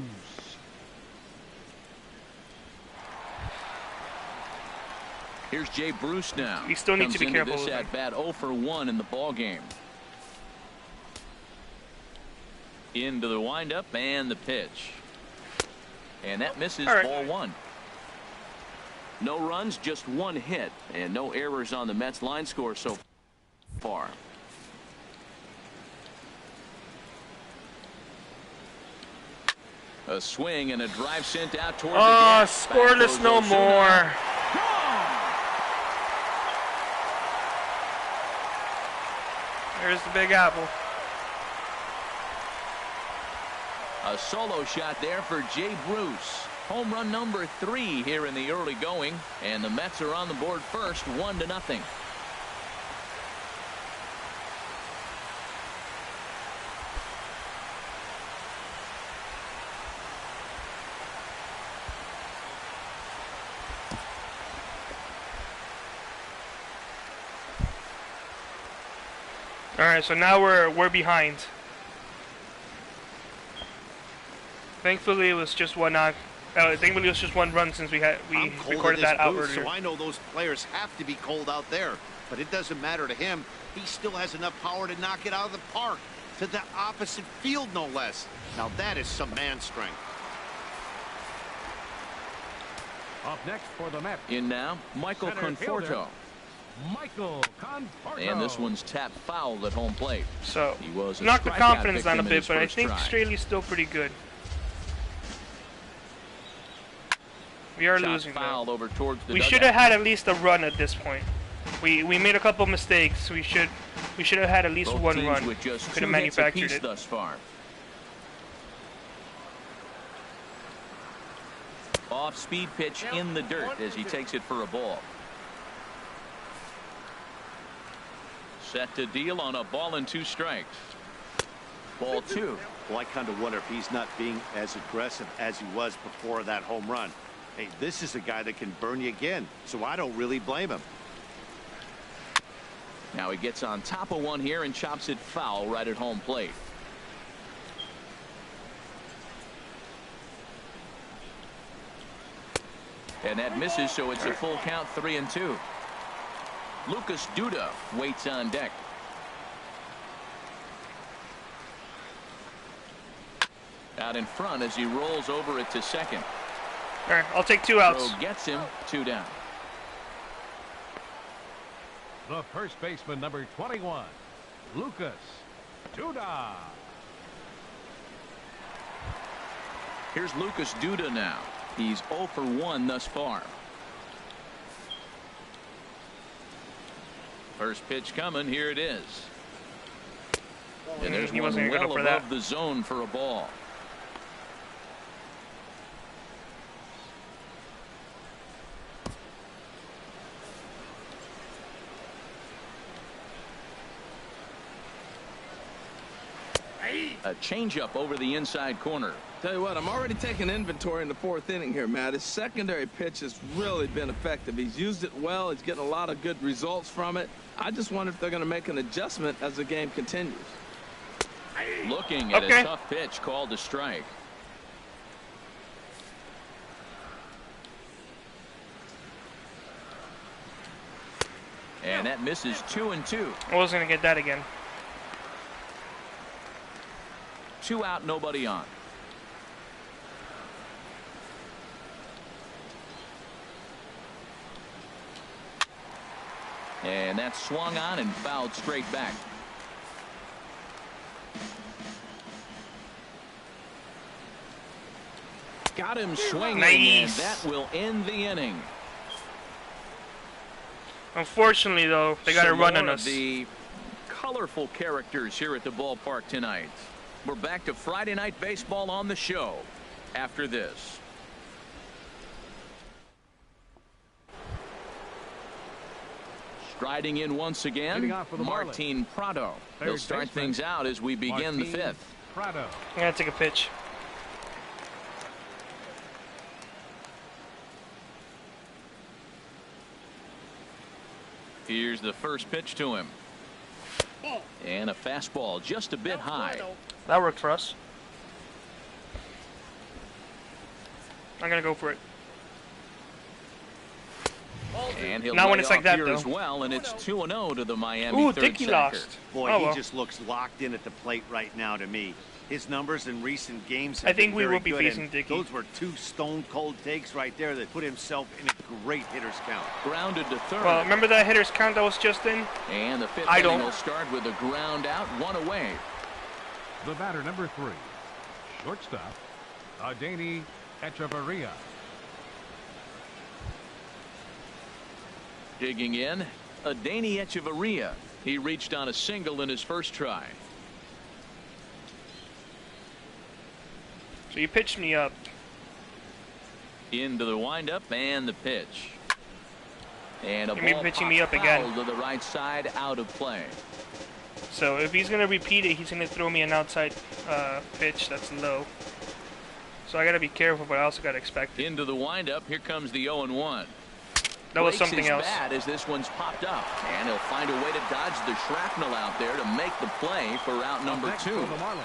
Speaker 6: Here's Jay Bruce now.
Speaker 1: We still need to be careful
Speaker 6: this
Speaker 1: with
Speaker 6: at bat 0 for 1 in the ball game. Into the windup and the pitch. And that misses.
Speaker 1: All right.
Speaker 6: Ball 1. No runs, just 1 hit, and no errors on the Mets line score so far. A swing and a drive sent out toward the gap.
Speaker 1: Scoreless no more. There's the Big Apple.
Speaker 6: A solo shot there for Jay Bruce. Home run number 3 here in the early going, and the Mets are on the board first, 1-0.
Speaker 1: All right, so now we're behind. Thankfully, it was just 1 knock. Thankfully, it was just 1 run since we recorded that out earlier.
Speaker 5: So I know those players have to be cold out there, but it doesn't matter to him. He still has enough power to knock it out of the park, to the opposite field, no less. Now that is some man strength.
Speaker 4: Up next for the Mets.
Speaker 6: In now, Michael Conforto.
Speaker 4: Michael Conforto.
Speaker 6: And this one's tapped foul at home plate.
Speaker 1: So,
Speaker 6: He was a
Speaker 1: knocked the
Speaker 6: strikeout
Speaker 1: confidence down a
Speaker 6: victim in
Speaker 1: bit, but I
Speaker 6: his
Speaker 1: think
Speaker 6: first try.
Speaker 1: Straley's still pretty good. We are
Speaker 6: Shot
Speaker 1: losing
Speaker 6: fouled
Speaker 1: though.
Speaker 6: over towards the
Speaker 1: We
Speaker 6: dugout.
Speaker 1: should have had at least a run at this point. We made a couple mistakes. We should have had at least
Speaker 6: Both
Speaker 1: 1
Speaker 6: teams
Speaker 1: run.
Speaker 6: with just
Speaker 1: Could have
Speaker 6: 2 hits
Speaker 1: manufactured
Speaker 6: apiece
Speaker 1: it.
Speaker 6: thus far. Off speed pitch in the dirt as he takes it for a ball. Set to deal on a ball and 2 strikes. Ball 2.
Speaker 5: Well, I kind of wonder if he's not being as aggressive as he was before that home run. Hey, this is a guy that can burn you again, so I don't really blame him.
Speaker 6: Now he gets on top of one here and chops it foul right at home plate. And that misses, so it's a full count, 3-2. Lucas Duda waits on deck. Out in front as he rolls over it to second.
Speaker 1: All right, I'll take 2 outs.
Speaker 6: Throw gets him, 2 down.
Speaker 4: The first baseman, number 21, Lucas Duda.
Speaker 6: Here's Lucas Duda now. He's 0 for 1 thus far. First pitch coming. Here it is. And there's
Speaker 1: He
Speaker 6: one
Speaker 1: wasn't gonna
Speaker 6: well
Speaker 1: go for
Speaker 6: above
Speaker 1: that.
Speaker 6: the zone for a ball. A changeup over the inside corner.
Speaker 3: Tell you what, I'm already taking inventory in the 4th inning here, Matt. His secondary pitch has really been effective. He's used it well. He's getting a lot of good results from it. I just wonder if they're going to make an adjustment as the game continues.
Speaker 6: Looking at
Speaker 1: Okay.
Speaker 6: a tough pitch called a strike. And that misses 2-2.
Speaker 1: I wasn't going to get that again.
Speaker 6: 2 out, nobody on. And that's swung on and fouled straight back. Got him swinging, and that will end the inning.
Speaker 1: Unfortunately, though, they got to run on us.
Speaker 6: The colorful characters here at the ballpark tonight. We're back to Friday Night Baseball on the show after this. Striding in once again, Martin Prado. He'll start things out as we begin the 5th.
Speaker 1: I'm going to take a pitch.
Speaker 6: Here's the first pitch to him. And a fastball just a bit high.
Speaker 1: That worked for us. I'm going to go for it.
Speaker 6: And he'll
Speaker 1: not when it's like that,
Speaker 6: here
Speaker 1: though.
Speaker 6: As well, and it's 2-0 to the Miami third
Speaker 1: Dickey lost.
Speaker 5: Boy, he just looks locked in at the plate right now to me. His numbers in recent games have been very good,
Speaker 1: facing Dickey.
Speaker 5: Those were 2 stone-cold takes right there that put himself in a great hitter's count.
Speaker 6: Grounded to third.
Speaker 1: Well, remember that hitter's count that was just in?
Speaker 6: And the 5th inning will start with a ground out, 1 away.
Speaker 4: The batter, number 3, shortstop, Adeiny Echeverria.
Speaker 6: Digging in, Adeiny Echeverria. He reached on a single in his first try.
Speaker 1: So you pitched me up.
Speaker 6: Into the windup and the pitch. And a
Speaker 1: You mean
Speaker 6: ball
Speaker 1: pitching me up again?
Speaker 6: to the right side, out of play.
Speaker 1: So if he's going to repeat it, he's going to throw me an outside pitch that's low. So I got to be careful, but I also got to expect it.
Speaker 6: Into the windup, here comes the 0-1.
Speaker 1: That was something else.
Speaker 6: Bad as this one's popped up, and he'll find a way to dodge the shrapnel out there to make the play for out number 2.
Speaker 4: The Marlins.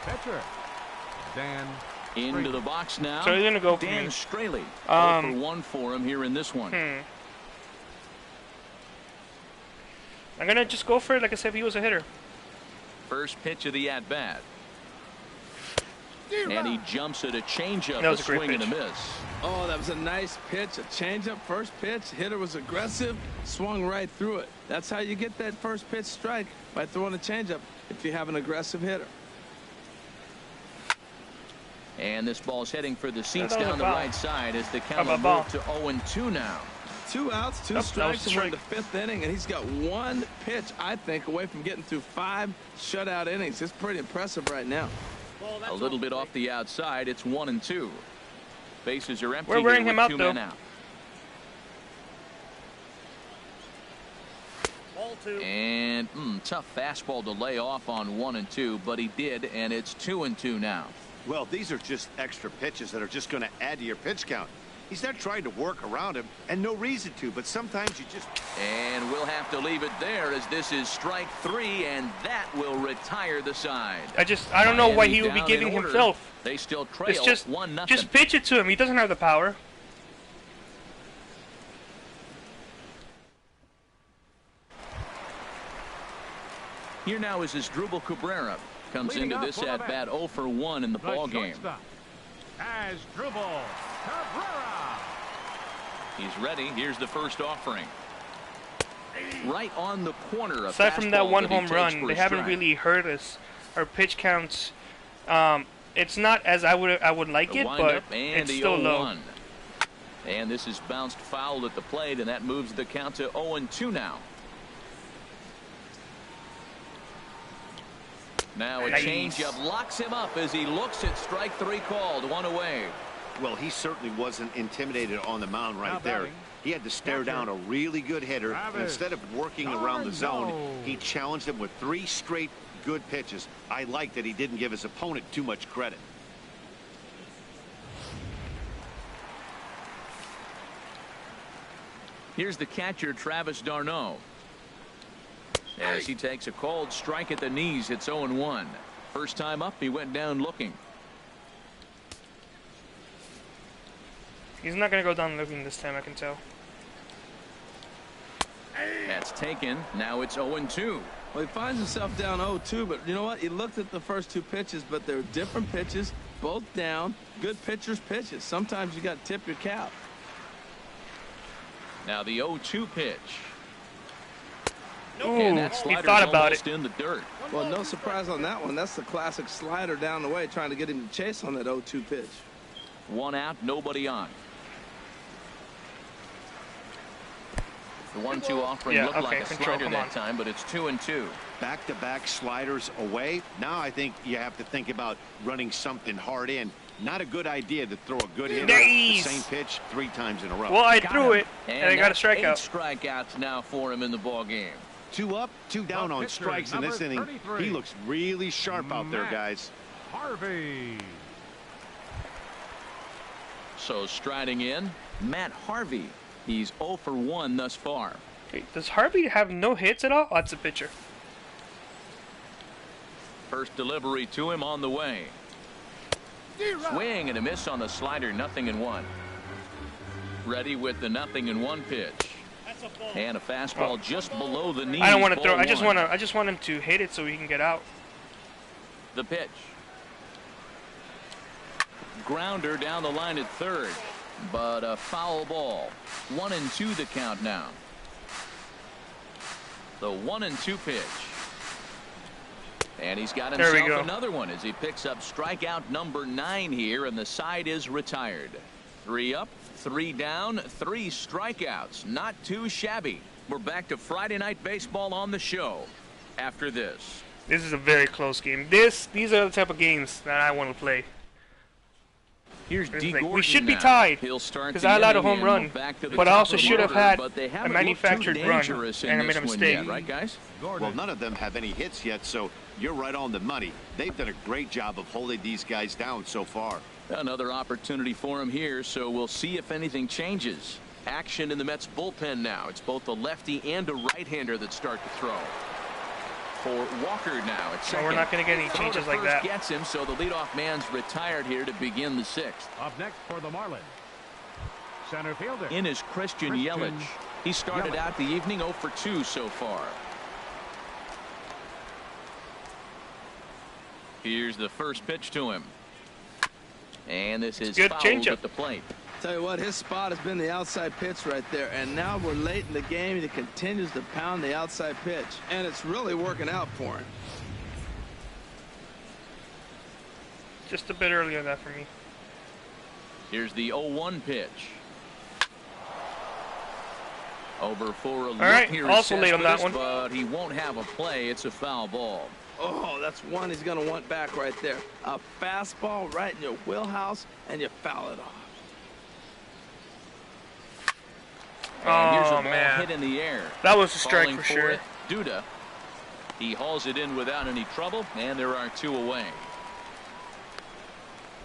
Speaker 4: Pitcher, Dan.
Speaker 6: Into the box now.
Speaker 1: So he's gonna go for
Speaker 6: Dan
Speaker 1: me.
Speaker 6: Straley. 0-for-1 for him here in this one.
Speaker 1: I'm gonna just go for it like I said if he was a hitter.
Speaker 6: First pitch of the at bat. And he jumps at a changeup,
Speaker 1: That was
Speaker 6: a
Speaker 1: a great
Speaker 6: swing and a
Speaker 1: pitch.
Speaker 6: miss.
Speaker 3: Oh, that was a nice pitch, a changeup, first pitch. Hitter was aggressive, swung right through it. That's how you get that first pitch strike, by throwing a changeup if you have an aggressive hitter.
Speaker 6: And this ball's heading for the seats
Speaker 1: That was
Speaker 6: down the
Speaker 1: a foul.
Speaker 6: right side as the count
Speaker 1: How
Speaker 6: will
Speaker 1: about
Speaker 6: move to 0-2 now.
Speaker 3: 2 outs, 2
Speaker 1: That was
Speaker 3: strikes, and we're in the
Speaker 1: strike.
Speaker 3: 5th inning, and he's got 1 pitch, I think, away from getting through 5 shutout innings. It's pretty impressive right now.
Speaker 6: A little bit off the outside. It's 1-2. Bases are empty.
Speaker 1: We're wearing
Speaker 6: here
Speaker 1: him
Speaker 6: with
Speaker 1: up,
Speaker 6: 2
Speaker 1: though.
Speaker 6: men out. And tough fastball to lay off on 1-2, but he did, and it's 2-2 now.
Speaker 5: Well, these are just extra pitches that are just going to add to your pitch count. He's not trying to work around him, and no reason to, but sometimes you just...
Speaker 6: And we'll have to leave it there as this is strike 3, and that will retire the side.
Speaker 1: I don't know why
Speaker 6: Miami
Speaker 1: he would be
Speaker 6: down
Speaker 1: giving
Speaker 6: in order.
Speaker 1: himself.
Speaker 6: They still trail
Speaker 1: It's just
Speaker 6: 1-0.
Speaker 1: Just pitch it to him. He doesn't have the power.
Speaker 6: Here now is Asdrubal Cabrera. Comes
Speaker 4: Leading
Speaker 6: into
Speaker 4: up
Speaker 6: this
Speaker 4: for the
Speaker 6: at bat 0-for-1 in the ball game.
Speaker 4: Asdrubal Cabrera.
Speaker 6: He's ready. Here's the first offering. Right on the corner.
Speaker 1: Aside from that one home run, they haven't really hurt us. Our pitch counts, it's not as I would like it, but it's still low.
Speaker 6: And this is bounced foul at the plate, and that moves the count to 0-2 now. Now a changeup locks him up as he looks at strike 3 called. 1 away.
Speaker 5: Well, he certainly wasn't intimidated on the mound right there. He had to stare down a really good hitter, and instead of working around the zone, he challenged him with 3 straight good pitches. I like that he didn't give his opponent too much credit.
Speaker 6: Here's the catcher, Travis d'Arnaud. As he takes a cold strike at the knees, it's 0-1. First time up, he went down looking.
Speaker 1: He's not going to go down looking this time, I can tell.
Speaker 6: That's taken. Now it's 0-2.
Speaker 3: Well, he finds himself down 0-2, but you know what? He looked at the first 2 pitches, but they're different pitches, both down. Good pitchers' pitches. Sometimes you got to tip your cap.
Speaker 6: Now the 0-2 pitch.
Speaker 1: Ooh,
Speaker 6: And that
Speaker 1: he
Speaker 6: slider's
Speaker 1: thought about
Speaker 6: almost
Speaker 1: it.
Speaker 6: in the dirt.
Speaker 3: Well, no surprise on that one. That's the classic slider down the way, trying to get him to chase on that 0-2 pitch.
Speaker 6: 1 out, nobody on. The 1-2 offering looked like a slider that time, but it's 2-2.
Speaker 5: Back-to-back sliders away. Now I think you have to think about running something hard in. Not a good idea to throw a good hitter the same pitch 3 times in a row.
Speaker 1: Well, I threw it, and I got a strikeout.
Speaker 6: 8 strikeouts now for him in the ball game.
Speaker 5: 2 up, 2 down on strikes in this inning. He looks really sharp out there, guys.
Speaker 4: Harvey.
Speaker 6: So striding in, Matt Harvey. He's 0 for 1 thus far.
Speaker 1: Okay, does Harvey have no hits at all? Oh, that's a pitcher.
Speaker 6: First delivery to him on the way. Swing and a miss on the slider, 0-1. Ready with the 0-1 pitch. And a fastball just below the knee.
Speaker 1: I don't want to throw. I just want him to hit it so he can get out.
Speaker 6: The pitch. Grounder down the line at third, but a foul ball. 1-2 the count now. The 1-2 pitch. And he's got himself another one as he picks up strikeout number 9 here, and the side is retired. 3 up, 3 down, 3 strikeouts. Not too shabby. We're back to Friday Night Baseball on the show after this.
Speaker 1: This is a very close game. These are the type of games that I want to play.
Speaker 6: Here's D. Gordon
Speaker 1: we should be
Speaker 6: now.
Speaker 1: tied
Speaker 6: He'll start
Speaker 1: because I allowed a home run, but I also should have had
Speaker 6: but they
Speaker 1: a manufactured run, and I made a mistake.
Speaker 6: Yet, right, guys?
Speaker 5: Well, none of them have any hits yet, so you're right on the money. They've done a great job of holding these guys down so far.
Speaker 6: Another opportunity for him here, so we'll see if anything changes. Action in the Mets bullpen now. It's both a lefty and a right-hander that start to throw. For Walker now at second.
Speaker 1: We're not going to get any changes like that.
Speaker 6: Gets him, so the leadoff man's retired here to begin the 6th.
Speaker 4: Up next for the Marlins, center fielder.
Speaker 6: In is Christian Yelich. He started out the evening 0 for 2 so far. Here's the first pitch to him. And this is fouled at the plate.
Speaker 3: Tell you what, his spot has been the outside pitch right there, and now we're late in the game and he continues to pound the outside pitch, and it's really working out for him.
Speaker 1: Just a bit early on that for me.
Speaker 6: Here's the 0-1 pitch. Over for a look here.
Speaker 1: Also late on that one,
Speaker 6: but he won't have a play. It's a foul ball.
Speaker 3: Oh, that's one he's going to want back right there. A fastball right in your wheelhouse, and you foul it off.
Speaker 6: And here's a ball hit in the air.
Speaker 1: That was a strike for sure.
Speaker 6: Duda. He hauls it in without any trouble, and there are 2 away.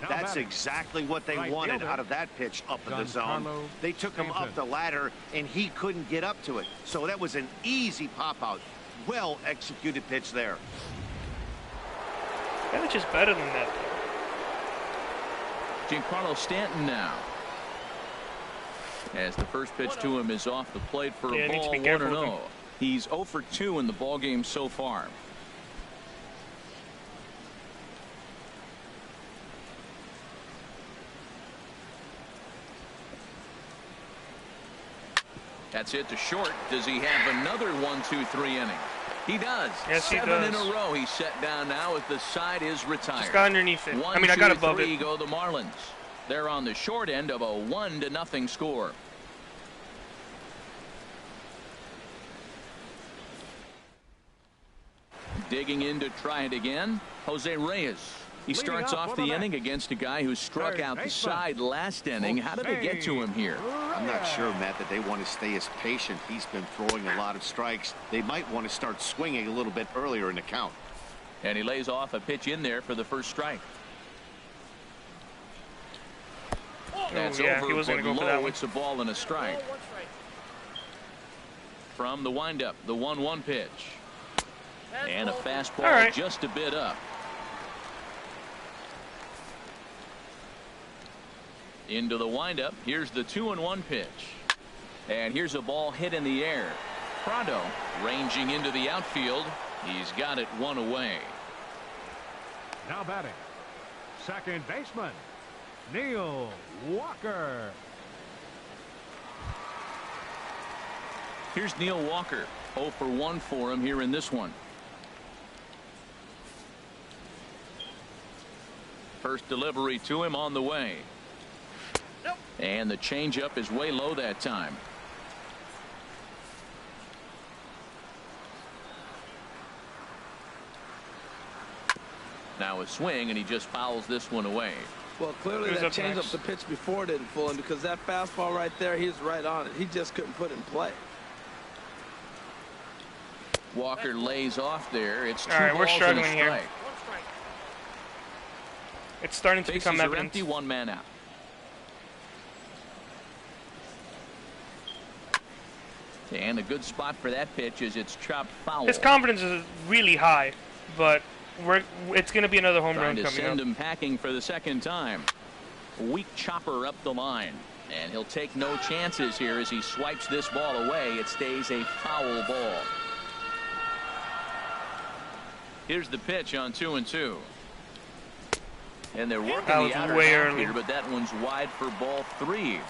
Speaker 5: That's exactly what they wanted out of that pitch up in the zone. They took him up the ladder, and he couldn't get up to it. So that was an easy pop-out. Well-executed pitch there.
Speaker 1: Yelich is better than that.
Speaker 6: Giancarlo Stanton now. As the first pitch to him is off the plate for a ball, 1-0. He's 0 for 2 in the ball game so far. That's it to short. Does he have another 1-2-3 inning? He does.
Speaker 1: Yes, he does.
Speaker 6: 7 in a row. He's set down now as the side is retired.
Speaker 1: Just got underneath it.
Speaker 6: 1,
Speaker 1: I mean, I got above
Speaker 6: 2, 3
Speaker 1: it.
Speaker 6: go the Marlins. They're on the short end of a 1-0 score. Digging in to try it again, Jose Reyes. He starts off the inning against a guy who struck out the side last inning. How did they get to him here?
Speaker 5: I'm not sure, Matt, that they want to stay as patient. He's been throwing a lot of strikes. They might want to start swinging a little bit earlier in the count.
Speaker 6: And he lays off a pitch in there for the first strike. That's over,
Speaker 1: he wasn't going to go for that one.
Speaker 6: It's a ball and a strike. From the windup, the 1-1 pitch. And a fastball just a bit up. Into the windup. Here's the 2-1 pitch. And here's a ball hit in the air. Prado ranging into the outfield. He's got it one away.
Speaker 4: Now batting, second baseman, Neil Walker.
Speaker 6: Here's Neil Walker. 0 for 1 for him here in this one. First delivery to him on the way. And the changeup is way low that time. Now a swing, and he just fouls this one away.
Speaker 3: Well, clearly that changeup the pitch before didn't fool him, because that fastball right there, he's right on it. He just couldn't put it in play.
Speaker 6: Walker lays off there. It's 2
Speaker 1: All right, we're
Speaker 6: balls
Speaker 1: struggling
Speaker 6: and a
Speaker 1: here.
Speaker 6: strike.
Speaker 1: It's starting to become
Speaker 6: Bases are
Speaker 1: evident.
Speaker 6: empty, 1 man out. And a good spot for that pitch is it's chopped foul.
Speaker 1: His confidence is really high, but it's going to be another home run
Speaker 6: Trying to
Speaker 1: coming
Speaker 6: send
Speaker 1: up.
Speaker 6: him packing for the second time. Weak chopper up the line. And he'll take no chances here as he swipes this ball away. It stays a foul ball. Here's the pitch on 2-2. And they're working the outer half here, but that one's wide for ball 3.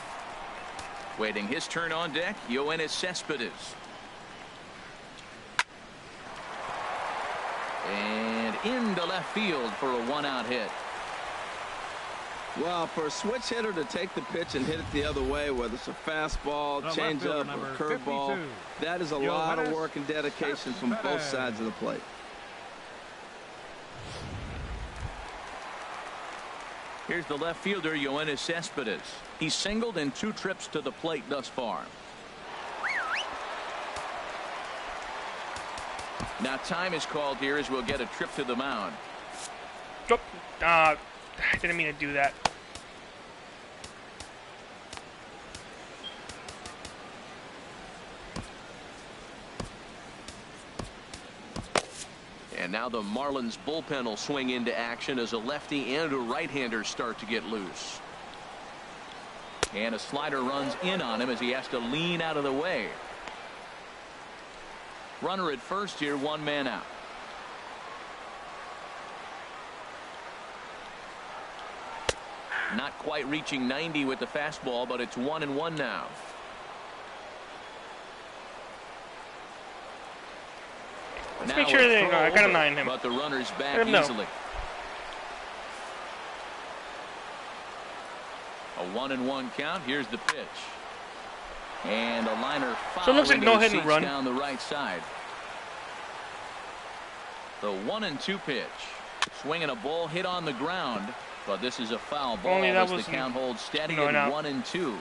Speaker 6: Waiting his turn on deck, Yoenis Cespedes. And into left field for a 1-out hit.
Speaker 3: Well, for a switch hitter to take the pitch and hit it the other way, whether it's a fastball, changeup, or curveball, that is a lot of work and dedication from both sides of the plate.
Speaker 6: Here's the left fielder, Yoenis Cespedes. He's singled in 2 trips to the plate thus far. Now time is called here as we'll get a trip to the mound.
Speaker 1: I didn't mean to do that.
Speaker 6: And now the Marlins bullpen will swing into action as a lefty and a right-hander start to get loose. And a slider runs in on him as he has to lean out of the way. Runner at first here, 1 man out. Not quite reaching 90 with the fastball, but it's 1-1 now.
Speaker 1: Let's make sure they I got a 9 him.
Speaker 6: But the runner's back easily. A 1-1 count. Here's the pitch. And a liner foul.
Speaker 1: So it looks like no hit and run
Speaker 6: down the right side. The 1-2 pitch. Swinging a ball hit on the ground, but this is a foul ball.
Speaker 1: Only that
Speaker 6: as
Speaker 1: was
Speaker 6: the count holds steady
Speaker 1: no,
Speaker 6: at
Speaker 1: no.
Speaker 6: 1-2.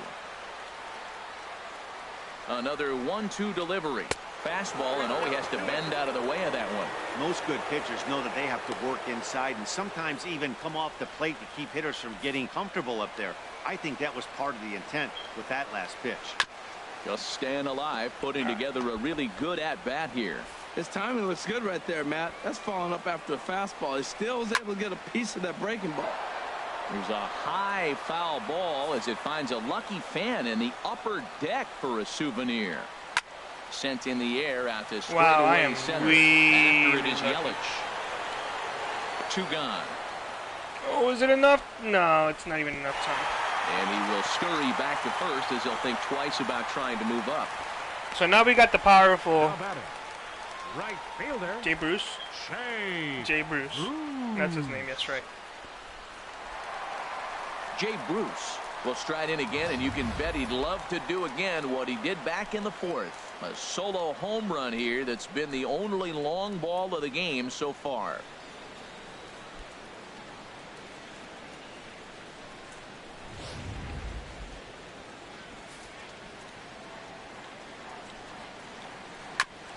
Speaker 6: Another 1-2 delivery. Fastball, and he has to bend out of the way of that one.
Speaker 5: Most good pitchers know that they have to work inside and sometimes even come off the plate to keep hitters from getting comfortable up there. I think that was part of the intent with that last pitch.
Speaker 6: Just staying alive, putting together a really good at-bat here.
Speaker 3: His timing looks good right there, Matt. That's following up after a fastball. He still was able to get a piece of that breaking ball.
Speaker 6: There's a high foul ball as it finds a lucky fan in the upper deck for a souvenir. Sent in the air out to straightaway center. After it is Yelich. 2 gone.
Speaker 1: Oh, is it enough? No, it's not even enough time.
Speaker 6: And he will scurry back to first as he'll think twice about trying to move up.
Speaker 1: So now we got the powerful
Speaker 4: right fielder
Speaker 1: Jay Bruce.
Speaker 4: Jay
Speaker 1: Bruce. That's his name. That's right.
Speaker 6: Jay Bruce will stride in again, and you can bet he'd love to do again what he did back in the 4th. A solo home run here that's been the only long ball of the game so far.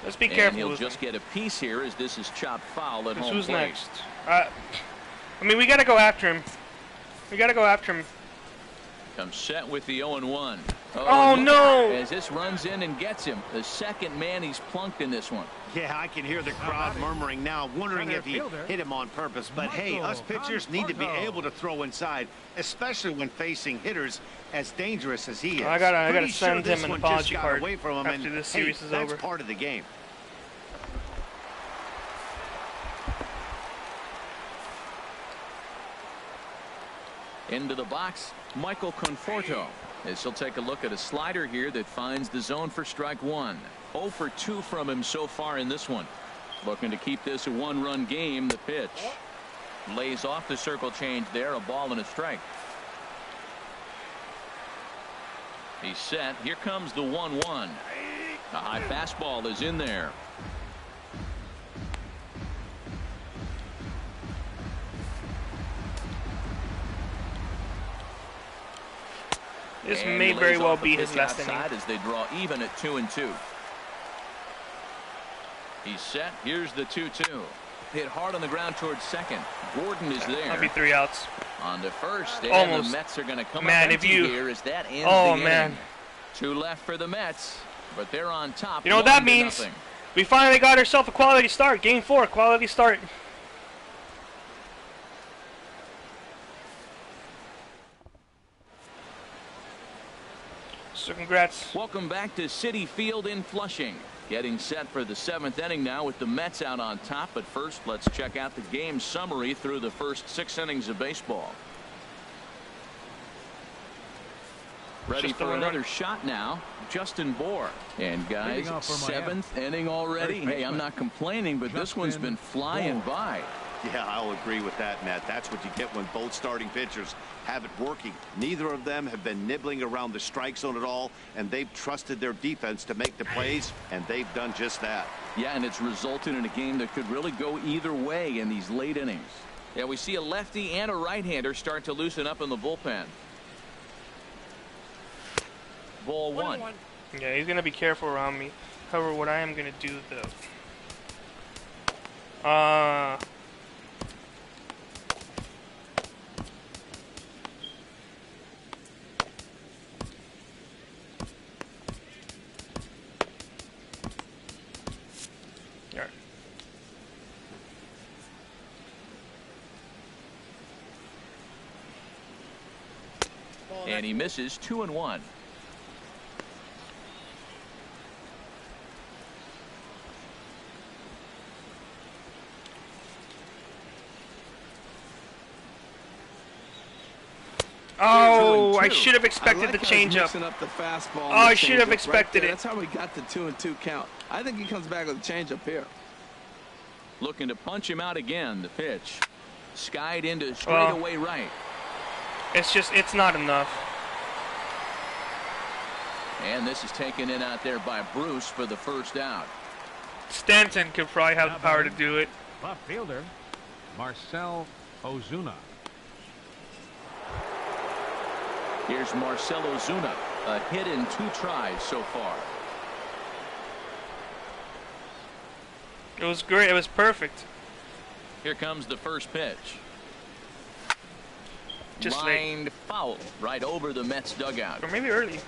Speaker 1: Let's be careful.
Speaker 6: And he'll just get a piece here as this is chopped foul at home
Speaker 1: Who's
Speaker 6: plate.
Speaker 1: next? I mean, we got to go after him. We got to go after him.
Speaker 6: Comes set with the 0-1.
Speaker 1: Oh, no!
Speaker 6: As this runs in and gets him. The second man he's plunked in this one.
Speaker 5: Yeah, I can hear the crowd murmuring now, wondering if he hit him on purpose. But hey, us pitchers need to be able to throw inside, especially when facing hitters as dangerous as he is.
Speaker 1: I gotta
Speaker 5: sure
Speaker 1: send him
Speaker 5: this
Speaker 1: an
Speaker 5: one
Speaker 1: apology
Speaker 5: just got
Speaker 1: card
Speaker 5: away from him,
Speaker 1: after
Speaker 5: and
Speaker 1: this series
Speaker 5: hey,
Speaker 1: is
Speaker 5: that's
Speaker 1: over.
Speaker 5: part of the game.
Speaker 6: Into the box, Michael Conforto. As he'll take a look at a slider here that finds the zone for strike one. 0 for 2 from him so far in this one. Looking to keep this a one-run game. The pitch lays off the circle change there. A ball and a strike. He's set. Here comes the 1-1. A high fastball is in there.
Speaker 1: This
Speaker 6: And
Speaker 1: may
Speaker 6: he
Speaker 1: very
Speaker 6: lays
Speaker 1: well
Speaker 6: off a
Speaker 1: be his
Speaker 6: pitch
Speaker 1: last inning.
Speaker 6: outside as they draw even at 2-2. He's set. Here's the 2-2. Hit hard on the ground towards second. Gordon is there.
Speaker 1: That'll be 3 outs.
Speaker 6: On to first, and
Speaker 1: Almost.
Speaker 6: the Mets are going to come
Speaker 1: Man,
Speaker 6: up
Speaker 1: if
Speaker 6: empty
Speaker 1: you-
Speaker 6: here as that ends
Speaker 1: Oh,
Speaker 6: the
Speaker 1: man.
Speaker 6: inning. 2 left for the Mets, but they're on top.
Speaker 1: You know what that means?
Speaker 6: 1-0.
Speaker 1: We finally got ourselves a quality start. Game 4, quality start. So congrats.
Speaker 6: Welcome back to Citi Field in Flushing. Getting set for the 7th inning now with the Mets out on top. But first, let's check out the game summary through the first 6 innings of baseball. Ready
Speaker 1: Just the
Speaker 6: for
Speaker 1: one
Speaker 6: another
Speaker 1: run.
Speaker 6: shot now, Justin Bohr. And guys,
Speaker 4: Leading off for Miami.
Speaker 6: 7th inning already.
Speaker 4: First
Speaker 6: Hey, I'm
Speaker 4: baseman,
Speaker 6: not complaining, but this one's been flying
Speaker 4: Bohr.
Speaker 6: by.
Speaker 5: Yeah, I'll agree with that, Matt. That's what you get when both starting pitchers have it working. Neither of them have been nibbling around the strike zone at all, and they've trusted their defense to make the plays, and they've done just that.
Speaker 6: Yeah, and it's resulted in a game that could really go either way in these late innings. Yeah, we see a lefty and a right-hander start to loosen up in the bullpen. Ball 1.
Speaker 1: Yeah, he's gonna be careful around me. However, what I am gonna do though. Yeah.
Speaker 6: And he misses 2-1.
Speaker 1: Oh, I should have expected the changeup.
Speaker 3: Mixing up the fastball.
Speaker 1: Oh, I
Speaker 3: changeup
Speaker 1: should have expected
Speaker 3: there.
Speaker 1: it.
Speaker 3: That's how we got the 2-2 count. I think he comes back with a changeup here.
Speaker 6: Looking to punch him out again. The pitch skied into straightaway right.
Speaker 1: It's not enough.
Speaker 6: And this is taken in out there by Bruce for the first out.
Speaker 1: Stanton could probably have the power to do it.
Speaker 4: Left fielder, Marcell Ozuna.
Speaker 6: Here's Marcell Ozuna, a hit in 2 tries so far.
Speaker 1: It was great. It was perfect.
Speaker 6: Here comes the first pitch.
Speaker 1: Just
Speaker 6: Lined foul right over the Mets dugout.
Speaker 1: Or maybe early.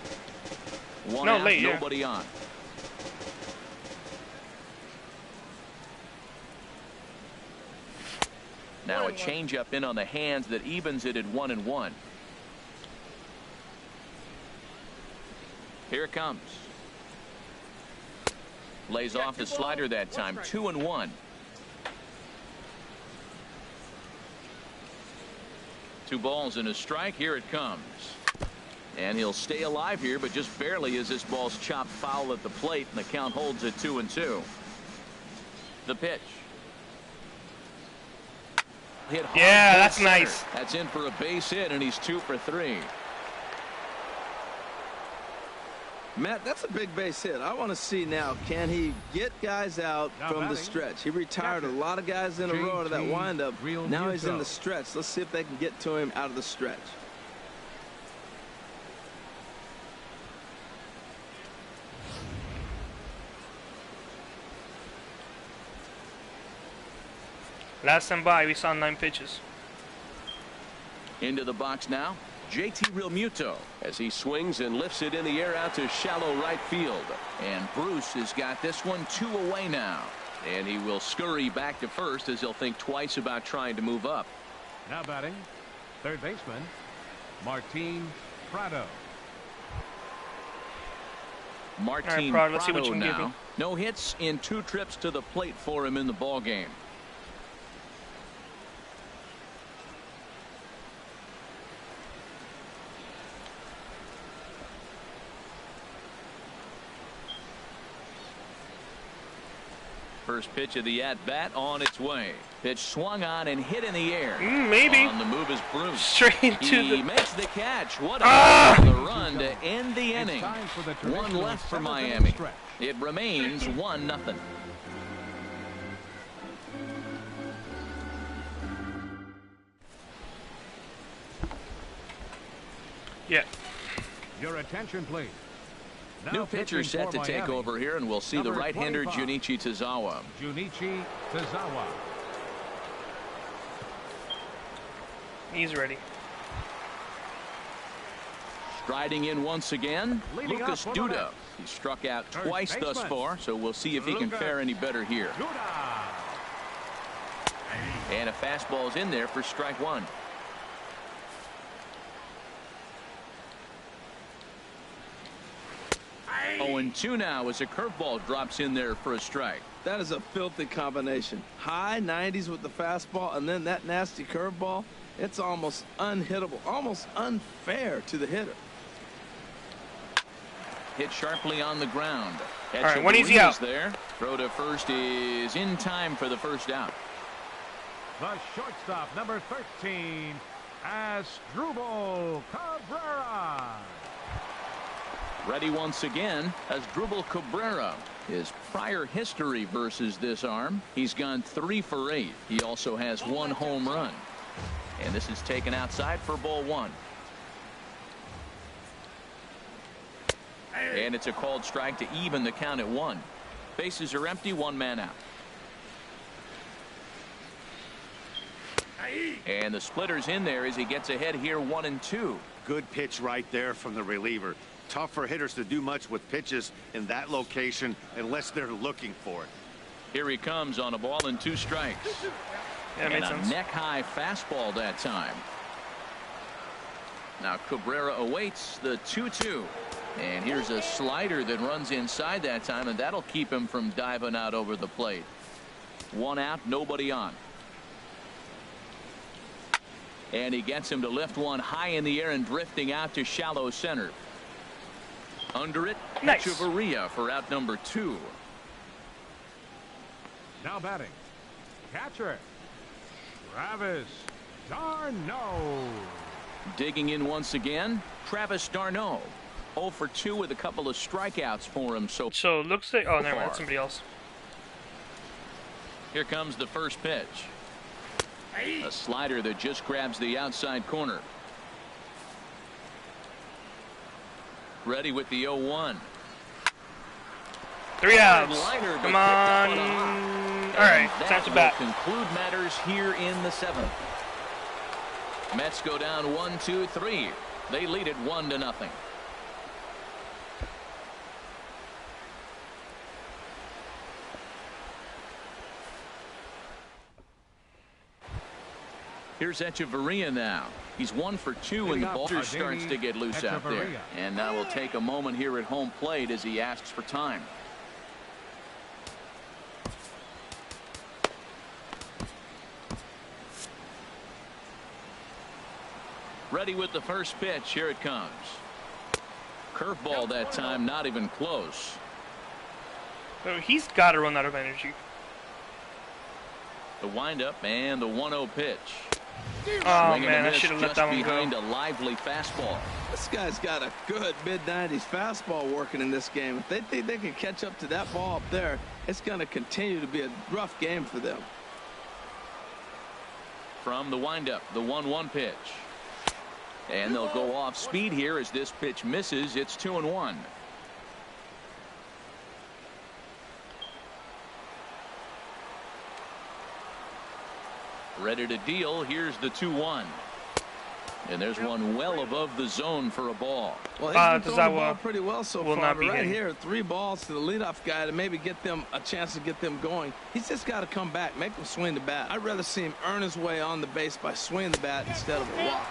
Speaker 6: 1
Speaker 1: No,
Speaker 6: out,
Speaker 1: late, yeah.
Speaker 6: nobody on. Now a changeup in on the hands that evens it at 1-1. Here it comes. Lays off the slider that time. 2-1. 2 balls and a strike. Here it comes. And he'll stay alive here, but just barely as this ball's chopped foul at the plate, and the count holds at 2-2. The pitch. Hit hard
Speaker 1: Yeah,
Speaker 6: to
Speaker 1: that's
Speaker 6: center.
Speaker 1: nice.
Speaker 6: That's in for a base hit, and he's 2 for 3.
Speaker 3: Matt, that's a big base hit. I want to see now, can he get guys out
Speaker 4: Now
Speaker 3: from the
Speaker 4: batting,
Speaker 3: stretch? He retired a lot of guys in a row to that
Speaker 4: JT
Speaker 3: windup.
Speaker 4: Real
Speaker 3: Now he's in
Speaker 4: Muto.
Speaker 3: the stretch. Let's see if they can get to him out of the stretch.
Speaker 1: Last time by, we saw 9 pitches.
Speaker 6: Into the box now. JT Realmuto as he swings and lifts it in the air out to shallow right field. And Bruce has got this one 2 away now. And he will scurry back to first as he'll think twice about trying to move up.
Speaker 4: Now batting, third baseman, Martin Prado.
Speaker 6: Martin
Speaker 1: Prado, let's see what
Speaker 6: Prado
Speaker 1: you can give me.
Speaker 6: now. No hits in 2 trips to the plate for him in the ball game. First pitch of the at-bat on its way. Pitch swung on and hit in the air.
Speaker 1: Maybe.
Speaker 6: On the move is Bruce.
Speaker 1: Straight to
Speaker 6: he
Speaker 1: the...
Speaker 6: makes the catch. What a the run to end the inning. One left for Miami. It remains 1-0.
Speaker 1: Yeah.
Speaker 4: Your attention, please. Now
Speaker 6: New pitcher set to take over here, and we'll see the right-hander Junichi Tazawa.
Speaker 4: Junichi Tazawa.
Speaker 1: He's ready.
Speaker 6: Striding in once again,
Speaker 4: Leading
Speaker 6: Lucas
Speaker 4: up for the
Speaker 6: Duda.
Speaker 4: Mets.
Speaker 6: He struck out
Speaker 4: Third
Speaker 6: twice thus
Speaker 4: baseman.
Speaker 6: far, so we'll see if he can
Speaker 4: Lucas
Speaker 6: fare any better here.
Speaker 4: Duda.
Speaker 6: And a fastball's in there for strike 1. Oh, and 2 now as a curveball drops in there for a strike.
Speaker 3: That is a filthy combination. High 90s with the fastball, and then that nasty curveball. It's almost unhittable, almost unfair to the hitter.
Speaker 6: Hit sharply on the ground.
Speaker 1: All right, when is he out?
Speaker 6: There. Throw to first is in time for the first out.
Speaker 4: The shortstop, number 13, Asdrubal Cabrera.
Speaker 6: Ready once again as Asdrubal Cabrera. His prior history versus this arm, he's gone 3 for 8. He also has 1 home run. And this is taken outside for ball 1. And it's a called strike to even the count at 1. Bases are empty, 1 man out. And the splitter's in there as he gets ahead here 1-2.
Speaker 5: Good pitch right there from the reliever. Tough for hitters to do much with pitches in that location unless they're looking for it.
Speaker 6: Here he comes on a ball and 2 strikes.
Speaker 1: Yeah,
Speaker 6: And
Speaker 1: makes
Speaker 6: a
Speaker 1: sense.
Speaker 6: neck-high fastball that time. Now Cabrera awaits the 2-2. And here's a slider that runs inside that time, and that'll keep him from diving out over the plate. 1 out, nobody on. And he gets him to lift one high in the air and drifting out to shallow center. Under it,
Speaker 1: Nice.
Speaker 6: Echeverria for out number 2.
Speaker 4: Now batting, catcher, Travis d'Arnaud.
Speaker 6: Digging in once again, Travis d'Arnaud. 0 for 2 with a couple of strikeouts for him so
Speaker 1: So it looks like... Oh, never mind.
Speaker 6: far.
Speaker 1: That's somebody else.
Speaker 6: Here comes the first pitch. A slider that just grabs the outside corner. Ready with the 0-1.
Speaker 1: 3 outs.
Speaker 6: Liner, but
Speaker 1: Come
Speaker 6: picked up
Speaker 1: on.
Speaker 6: a hop.
Speaker 1: All right,
Speaker 6: And
Speaker 1: time to
Speaker 6: that
Speaker 1: bat.
Speaker 6: will conclude matters here in the 7th. Mets go down 1-2-3. They lead it 1-0. Here's Echeverria now. He's 1 for 2 and the ball starts to get loose out there. And now we'll take a moment here at home plate as he asks for time. Ready with the first pitch. Here it comes. Curveball that time, not even close.
Speaker 1: So he's got to run out of energy.
Speaker 6: The windup and the 1-0 pitch.
Speaker 1: Oh,
Speaker 6: Swing and a
Speaker 1: man, I
Speaker 6: miss
Speaker 1: should have let
Speaker 6: just
Speaker 1: that one
Speaker 6: behind
Speaker 1: go.
Speaker 6: a lively fastball.
Speaker 3: This guy's got a good mid-90s fastball working in this game. If they think they can catch up to that ball up there, it's going to continue to be a rough game for them.
Speaker 6: From the windup, the 1-1 pitch. And they'll go off speed here as this pitch misses. It's 2-1. Ready to deal. Here's the 2-1. And there's one well above the zone for a ball.
Speaker 3: Well, he's been throwing the ball pretty well so far, but right
Speaker 1: hitting.
Speaker 3: here, 3 balls to the leadoff guy to maybe get them a chance to get them going. He's just got to come back, make them swing the bat. I'd rather see him earn his way on the base by swinging the bat instead of a walk.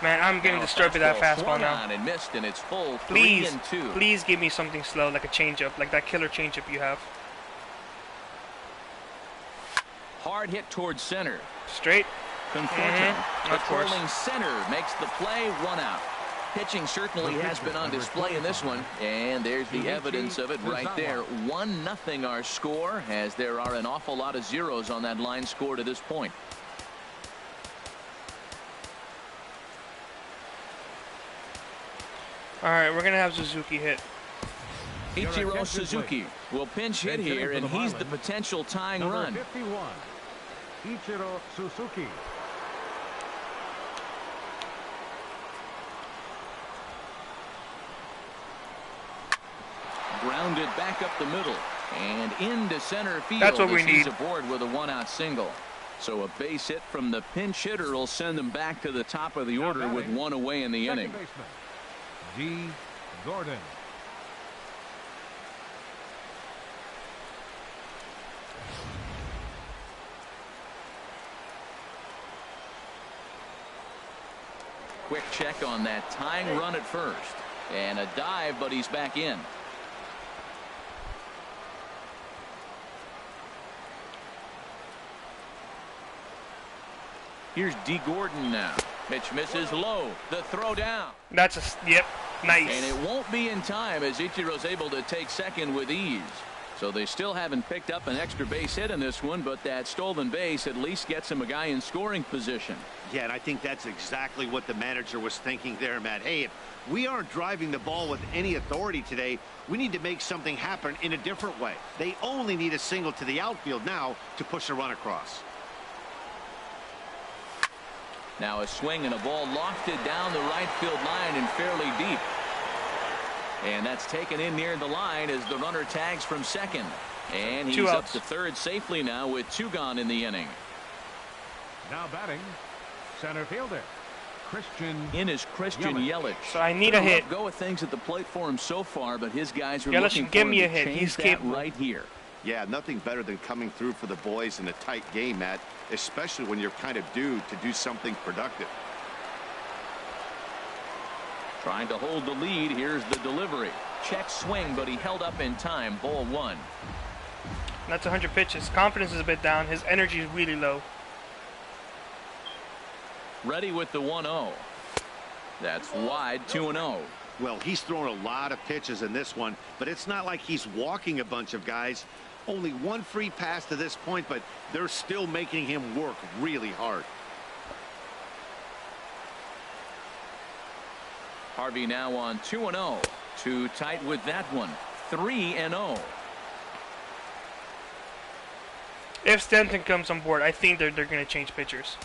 Speaker 1: Man, I'm getting disturbed with that fastball now.
Speaker 6: And missed, and it's full.
Speaker 1: Please,
Speaker 6: 3-2.
Speaker 1: please give me something slow, like a changeup, like that killer changeup you have.
Speaker 6: Hard hit towards center.
Speaker 1: Straight.
Speaker 6: Conforto, patrolling center, makes the play, 1 out. Pitching certainly has been on display in this one, and there's the evidence of it right there. 1-0 our score, as there are an awful lot of zeros on that line score to this point.
Speaker 1: All right, we're gonna have Suzuki hit.
Speaker 6: Ichiro Suzuki will pinch hit here, and he's the potential tying run.
Speaker 4: 51, Ichiro Suzuki.
Speaker 6: Grounded back up the middle and into center field.
Speaker 1: That's what we need.
Speaker 6: He's aboard with a 1-out single. So a base hit from the pinch hitter will send them back to the top of the order with 1 away in the inning.
Speaker 4: Baseman, D. Gordon.
Speaker 6: Quick check on that tying run at first. And a dive, but he's back in. Here's D. Gordon now. Pitch misses low. The throw down.
Speaker 1: That's yep, nice.
Speaker 6: And it won't be in time as Ichiro's able to take second with ease. So they still haven't picked up an extra base hit in this one, but that stolen base at least gets him a guy in scoring position.
Speaker 5: Yeah, and I think that's exactly what the manager was thinking there, Matt. Hey, if we aren't driving the ball with any authority today, we need to make something happen in a different way. They only need a single to the outfield now to push a run across.
Speaker 6: Now a swing and a ball lofted down the right field line and fairly deep. And that's taken in near the line as the runner tags from second. And he's up to third safely now with 2 gone in the inning.
Speaker 4: Now batting, center fielder, Christian.
Speaker 6: In is Christian Yelich.
Speaker 1: So I need a hit.
Speaker 6: Go with things at the plate for him so far, but his guys are
Speaker 1: Yelich
Speaker 6: looking
Speaker 1: can give
Speaker 6: for
Speaker 1: me
Speaker 6: him
Speaker 1: a hit.
Speaker 6: to change
Speaker 1: He's
Speaker 6: that
Speaker 1: capable.
Speaker 6: right here.
Speaker 5: Yeah, nothing better than coming through for the boys in a tight game, Matt, especially when you're kind of due to do something productive.
Speaker 6: Trying to hold the lead. Here's the delivery. Check swing, but he held up in time. Ball 1.
Speaker 1: That's 100 pitches. Confidence is a bit down. His energy is really low.
Speaker 6: Ready with the 1-0. That's wide. 2-0.
Speaker 5: Well, he's thrown a lot of pitches in this one, but it's not like he's walking a bunch of guys. Only 1 free pass to this point, but they're still making him work really hard.
Speaker 6: Harvey now on 2-0. Too tight with that one. 3-0.
Speaker 1: If Stanton comes on board, I think they're going to change pitchers.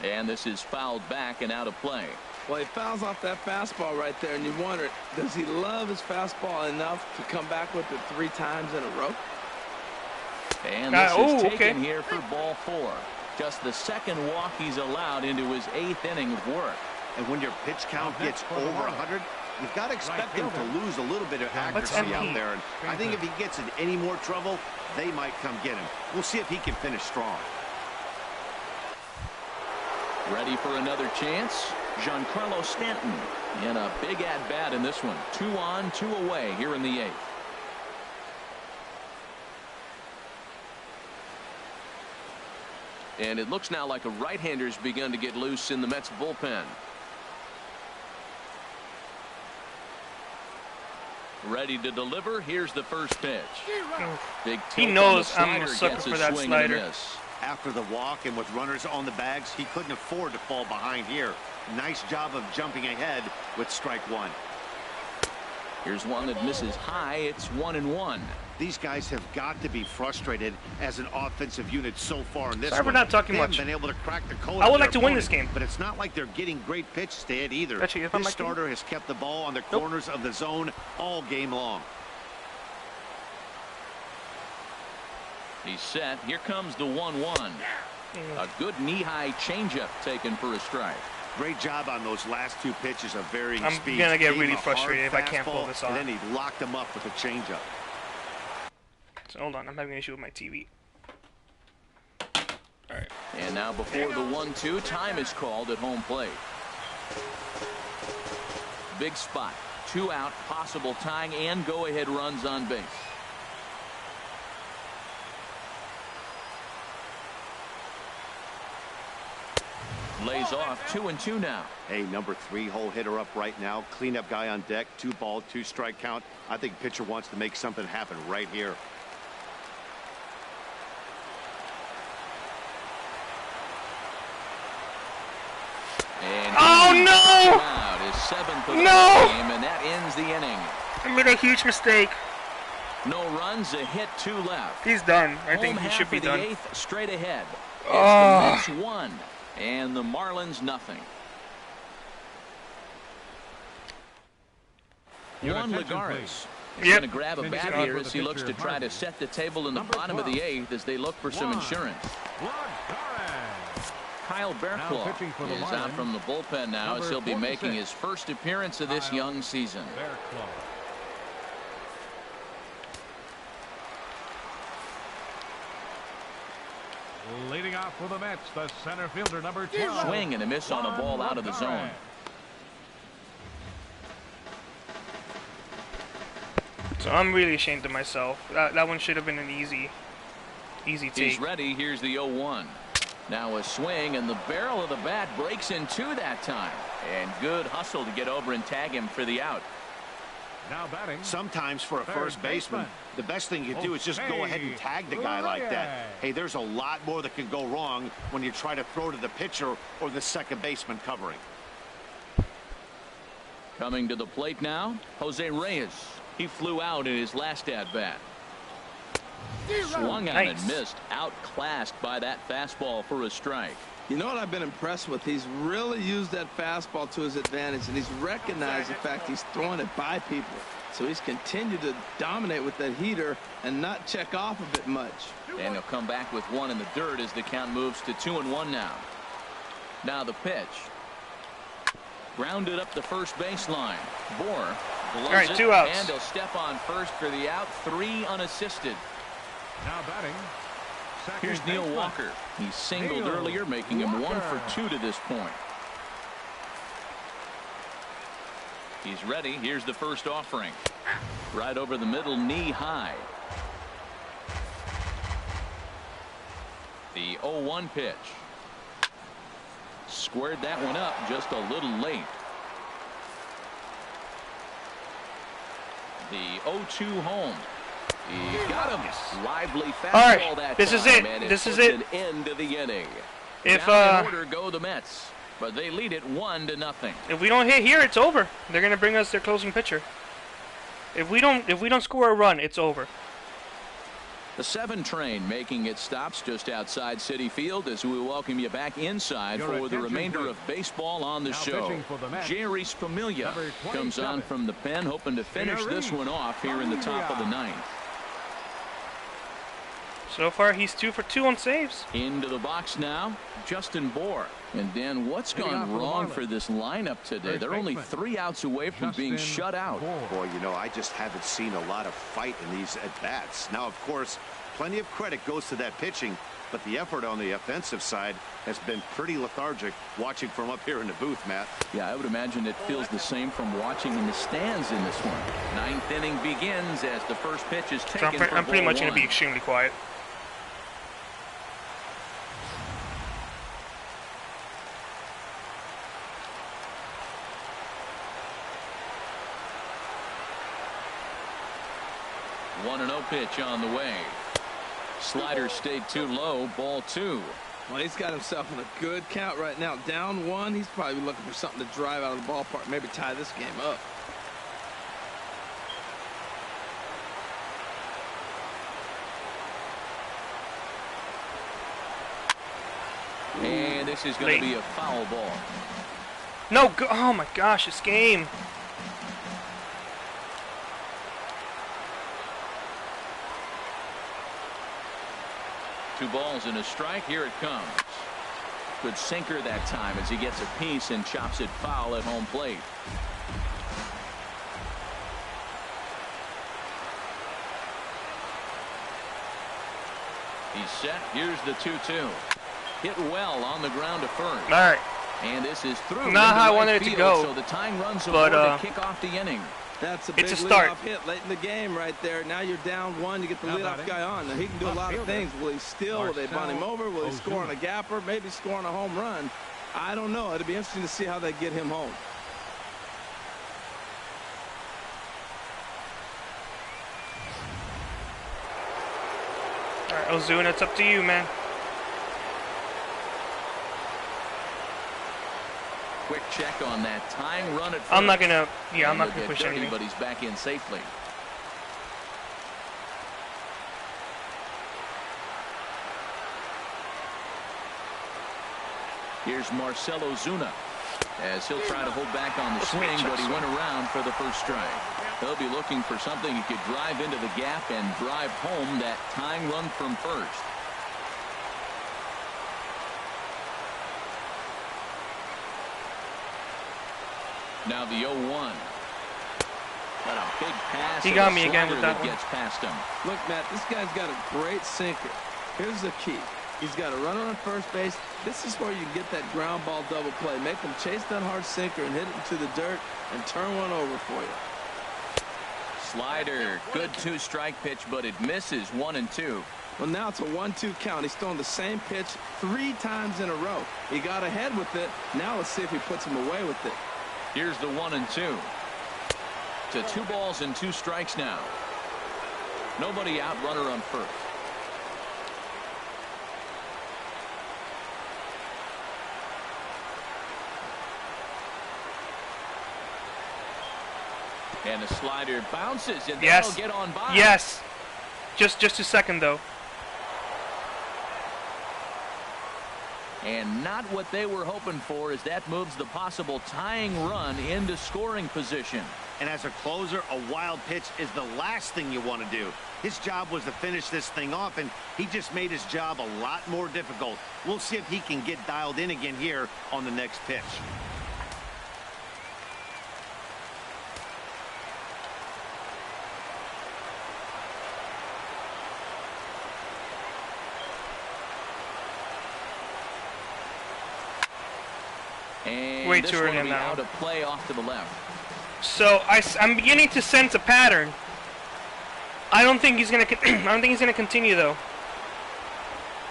Speaker 6: And this is fouled back and out of play.
Speaker 3: Well, he fouls off that fastball right there, and you wonder, does he love his fastball enough to come back with it 3 times in a row?
Speaker 6: And this is taken here for ball 4. Just the 2nd walk he's allowed into his 8th inning of work.
Speaker 5: And when your pitch count gets over 100, you've got to expect him to lose a little bit of accuracy out there. And I think if he gets in any more trouble, they might come get him. We'll see if he can finish strong.
Speaker 6: Ready for another chance. Giancarlo Stanton in a big at-bat in this one. 2 on, 2 away here in the 8th. And it looks now like a right-hander's begun to get loose in the Mets bullpen. Ready to deliver. Here's the first pitch. Big
Speaker 1: he knows I'm a sucker for that slider.
Speaker 5: After the walk and with runners on the bags, he couldn't afford to fall behind here. Nice job of jumping ahead with strike 1.
Speaker 6: Here's one that misses high. It's 1-1.
Speaker 5: These guys have got to be frustrated as an offensive unit so far in this
Speaker 1: Sorry
Speaker 5: one.
Speaker 1: for not talking
Speaker 5: They haven't
Speaker 1: much.
Speaker 5: been able to crack the code
Speaker 1: I would
Speaker 5: of
Speaker 1: like to
Speaker 5: their
Speaker 1: win this
Speaker 5: opponent,
Speaker 1: game.
Speaker 5: but it's not like they're getting great pitches to hit either.
Speaker 1: Actually, if I'm
Speaker 5: This
Speaker 1: like
Speaker 5: starter has kept the ball on the corners of the zone all game long.
Speaker 6: He's set. Here comes the 1-1. A good knee-high changeup taken for a strike.
Speaker 5: Great job on those last two pitches of varying
Speaker 1: I'm
Speaker 5: speeds.
Speaker 1: gonna get
Speaker 5: Gave
Speaker 1: really
Speaker 5: him a
Speaker 1: frustrated
Speaker 5: hard
Speaker 1: if I can't pull
Speaker 5: fastball,
Speaker 1: this off.
Speaker 5: And then he locked him up with a changeup.
Speaker 1: So hold on, I'm having an issue with my TV. All right.
Speaker 6: And now before the 1-2, time is called at home plate. Big spot. 2 out, possible tying and go-ahead runs on base. Lays off 2-2 now.
Speaker 5: Hey, number 3 hole hitter up right now. Cleanup guy on deck. 2-ball, 2-strike count. I think pitcher wants to make something happen right here.
Speaker 6: And
Speaker 1: Oh no!
Speaker 6: out his 7th of the
Speaker 1: No!
Speaker 6: game, and that ends the inning.
Speaker 1: I made a huge mistake.
Speaker 6: No runs, a hit, 2 left.
Speaker 1: He's done. I
Speaker 6: Home
Speaker 1: think he
Speaker 6: half
Speaker 1: should be
Speaker 6: of the
Speaker 1: done.
Speaker 6: 8th, straight ahead. It's
Speaker 1: Oh.
Speaker 6: the Mets 1 and the Marlins nothing.
Speaker 4: Your
Speaker 6: Juan
Speaker 4: attention,
Speaker 6: Lagares
Speaker 4: please.
Speaker 6: is
Speaker 1: Yep.
Speaker 6: going to grab a
Speaker 4: Finish
Speaker 6: bat
Speaker 4: it off
Speaker 6: here
Speaker 4: with
Speaker 6: as
Speaker 4: the
Speaker 6: he looks to
Speaker 4: pitcher,
Speaker 6: try to
Speaker 4: Marlins.
Speaker 6: set the table in the
Speaker 4: Number
Speaker 6: bottom of the
Speaker 4: 12.
Speaker 6: 8th as they look for some
Speaker 4: Juan
Speaker 6: insurance.
Speaker 4: Lagares.
Speaker 6: Kyle Bearclaw
Speaker 4: pitching for the
Speaker 6: is out
Speaker 4: Marlins,
Speaker 6: from the bullpen now as
Speaker 4: number
Speaker 6: he'll be making
Speaker 4: 46.
Speaker 6: his first appearance of this
Speaker 4: Kyle
Speaker 6: young season.
Speaker 4: Bearclaw. Leading off for the Mets, the center fielder, number 12.
Speaker 6: Swing and a miss on a ball out of the zone.
Speaker 1: So I'm really ashamed of myself. That one should have been an easy
Speaker 6: He's
Speaker 1: take.
Speaker 6: ready. Here's the 0-1. Now a swing, and the barrel of the bat breaks in 2 that time. And good hustle to get over and tag him for the out.
Speaker 4: Now batting.
Speaker 5: Sometimes for a
Speaker 4: Third
Speaker 5: first baseman,
Speaker 4: baseman.
Speaker 5: the best thing you can do is just go ahead and tag the guy like that. Hey, there's a lot more that can go wrong when you try to throw to the pitcher or the second baseman covering.
Speaker 6: Coming to the plate now, Jose Reyes. He flew out in his last at-bat. Swung on
Speaker 1: Nice.
Speaker 6: and missed, outclassed by that fastball for a strike.
Speaker 3: You know what I've been impressed with? He's really used that fastball to his advantage, and he's recognized the fact he's throwing it by people. So he's continued to dominate with that heater and not check off of it much.
Speaker 6: And he'll come back with 1 in the dirt as the count moves to 2-1 now. Now the pitch. Grounded up the first baseline. Bohr blows
Speaker 1: All right,
Speaker 6: it,
Speaker 1: 2 outs.
Speaker 6: and he'll step on first for the out. 3 unassisted.
Speaker 4: Now batting. Second
Speaker 6: Here's Neil
Speaker 4: baseman.
Speaker 6: Walker. He singled
Speaker 4: Neil
Speaker 6: earlier, making him 1
Speaker 4: Walker.
Speaker 6: for 2 to this point. He's ready. Here's the first offering. Right over the middle, knee high. The 0-1 pitch. Squared that one up just a little late. The 0-2 home. He got him. Lively fastball
Speaker 1: All right,
Speaker 6: that
Speaker 1: this is
Speaker 6: time,
Speaker 1: it.
Speaker 6: and
Speaker 1: This is
Speaker 6: puts
Speaker 1: it.
Speaker 6: an end to the inning.
Speaker 1: If
Speaker 6: Now in order go the Mets, but they lead it 1-0.
Speaker 1: if we don't hit here, it's over. They're gonna bring us their closing pitcher. If we don't score a run, it's over.
Speaker 6: The 7 train making its stops just outside Citi Field as we welcome you back inside
Speaker 4: Your
Speaker 6: for the
Speaker 4: attention,
Speaker 6: remainder
Speaker 4: please.
Speaker 6: of baseball on the
Speaker 4: Now
Speaker 6: show.
Speaker 4: pitching for the Mets,
Speaker 6: Jerry Spamiglia
Speaker 4: number
Speaker 6: comes on
Speaker 4: 27.
Speaker 6: from the pen, hoping to finish this one off here in the top of the 9th.
Speaker 1: So far, he's 2 for 2 on saves.
Speaker 6: Into the box now, Justin Bohr. And Dan, what's
Speaker 4: Leading off
Speaker 6: gone
Speaker 4: for the
Speaker 6: wrong
Speaker 4: Marlins.
Speaker 6: for this lineup today?
Speaker 4: Third
Speaker 6: They're only
Speaker 4: baseman,
Speaker 6: 3 outs away from being
Speaker 4: Justin
Speaker 6: shut out.
Speaker 4: Bohr.
Speaker 5: Boy, you know, I just haven't seen a lot of fight in these at-bats. Now, of course, plenty of credit goes to that pitching, but the effort on the offensive side has been pretty lethargic watching from up here in the booth, Matt.
Speaker 6: Yeah, I would imagine it feels the same from watching in the stands in this one. 9th inning begins as the first pitch is
Speaker 1: So
Speaker 6: taken for
Speaker 1: I'm pretty
Speaker 6: ball
Speaker 1: much gonna
Speaker 6: 1.
Speaker 1: be extremely quiet.
Speaker 6: One 1-0 pitch on the way. Slider stayed too low. Ball 2.
Speaker 3: Well, he's got himself in a good count right now. Down 1, he's probably looking for something to drive out of the ballpark, maybe tie this game up.
Speaker 6: And this is going to be a foul ball.
Speaker 1: No, oh my gosh, this game.
Speaker 6: Two balls and a strike. Here it comes. Good sinker that time as he gets a piece and chops it foul at home plate. He's set. Here's the 2-2. Hit well on the ground to first.
Speaker 1: All right.
Speaker 6: And this is through.
Speaker 1: Not how I wanted it to go.
Speaker 6: So the tying runs aboard to kick off the inning.
Speaker 3: That's a big leadoff hit late in the game right there. Now you're down one. You get the leadoff guy on. Now he can do a lot of things. Will he steal? Will they bunt him over? Will he score on a gapper? Maybe score on a home run. I don't know. It'll be interesting to see how they get him home.
Speaker 1: All right, Ozuna, it's up to you, man.
Speaker 6: Quick check on that tying run at first.
Speaker 1: I'm not gonna push anything.
Speaker 6: But he's back in safely. Here's Marcell Ozuna as he'll try to hold back on the swing, but he went around for the first strike. He'll be looking for something he could drive into the gap and drive home that tying run from first. Now the 0-1. Got a big pass.
Speaker 1: He got me again with that one.
Speaker 6: Gets past him.
Speaker 3: Look, Matt, this guy's got a great sinker. Here's the key. He's got a runner on first base. This is where you get that ground ball double play. Make him chase that hard sinker and hit it into the dirt and turn one over for you.
Speaker 6: Slider. Good 2-strike pitch, but it misses 1-2.
Speaker 3: Well, now it's a 1-2 count. He's throwing the same pitch 3 times in a row. He got ahead with it. Now let's see if he puts him away with it.
Speaker 6: Here's the 1-2. To 2 balls and 2 strikes now. Nobody out, runner on first. And the slider bounces and that'll get on by.
Speaker 1: Yes. Just a second though.
Speaker 6: And not what they were hoping for, as that moves the possible tying run into scoring position.
Speaker 5: And as a closer, a wild pitch is the last thing you want to do. His job was to finish this thing off, and he just made his job a lot more difficult. We'll see if he can get dialed in again here on the next pitch.
Speaker 6: And
Speaker 1: way too early on that
Speaker 6: out of play off to the left.
Speaker 1: So I'm beginning to sense a pattern. I don't think he's gonna. I don't think he's gonna continue though.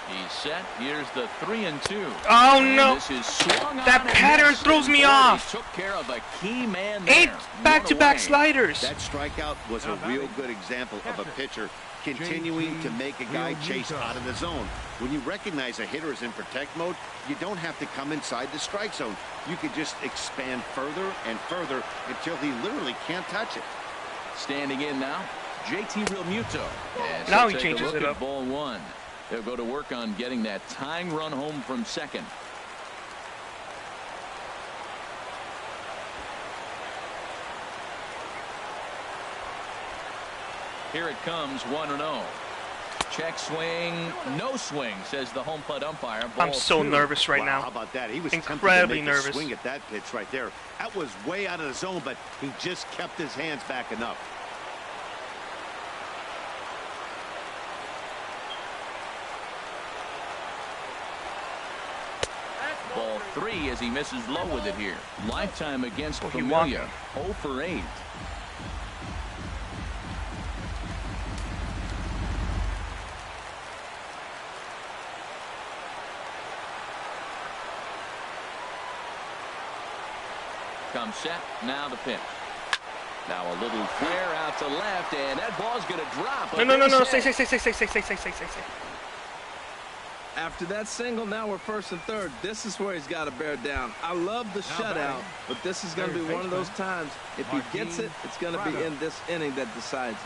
Speaker 6: He's set. Here's the 3-2.
Speaker 1: Oh no!
Speaker 6: This is swung
Speaker 1: that pattern throws me off.
Speaker 6: Took care of a key man there.
Speaker 1: 8 back-to-back sliders.
Speaker 5: That strikeout was a real good example of a pitcher continuing to make a guy chase out of the zone. When you recognize a hitter is in protect mode, you don't have to come inside the strike zone. You could just expand further and further until he literally can't touch it.
Speaker 6: Standing in now, JT Realmuto.
Speaker 1: Now he changes it up.
Speaker 6: Ball 1. They'll go to work on getting that tying run home from second. Here it comes, 1-0. Check swing, no swing, says the home plate umpire. Ball
Speaker 1: I'm so
Speaker 6: 2.
Speaker 1: nervous right now.
Speaker 5: How about that? He was
Speaker 1: incredibly
Speaker 5: tempted to make
Speaker 1: nervous.
Speaker 5: A swing at that pitch right there. That was way out of the zone, but he just kept his hands back enough.
Speaker 6: Ball 3 as he misses low with it here. Lifetime against Familia. 0 for 8. Comes set. Now the pitch. Now a little flare out to left, and that ball's going to drop.
Speaker 1: No. Stay.
Speaker 3: After that single, now we're first and third. This is where he's got to bear down. I love the shutout, but this is going to be one of those times. If he gets it, it's going to be in this inning that decides it.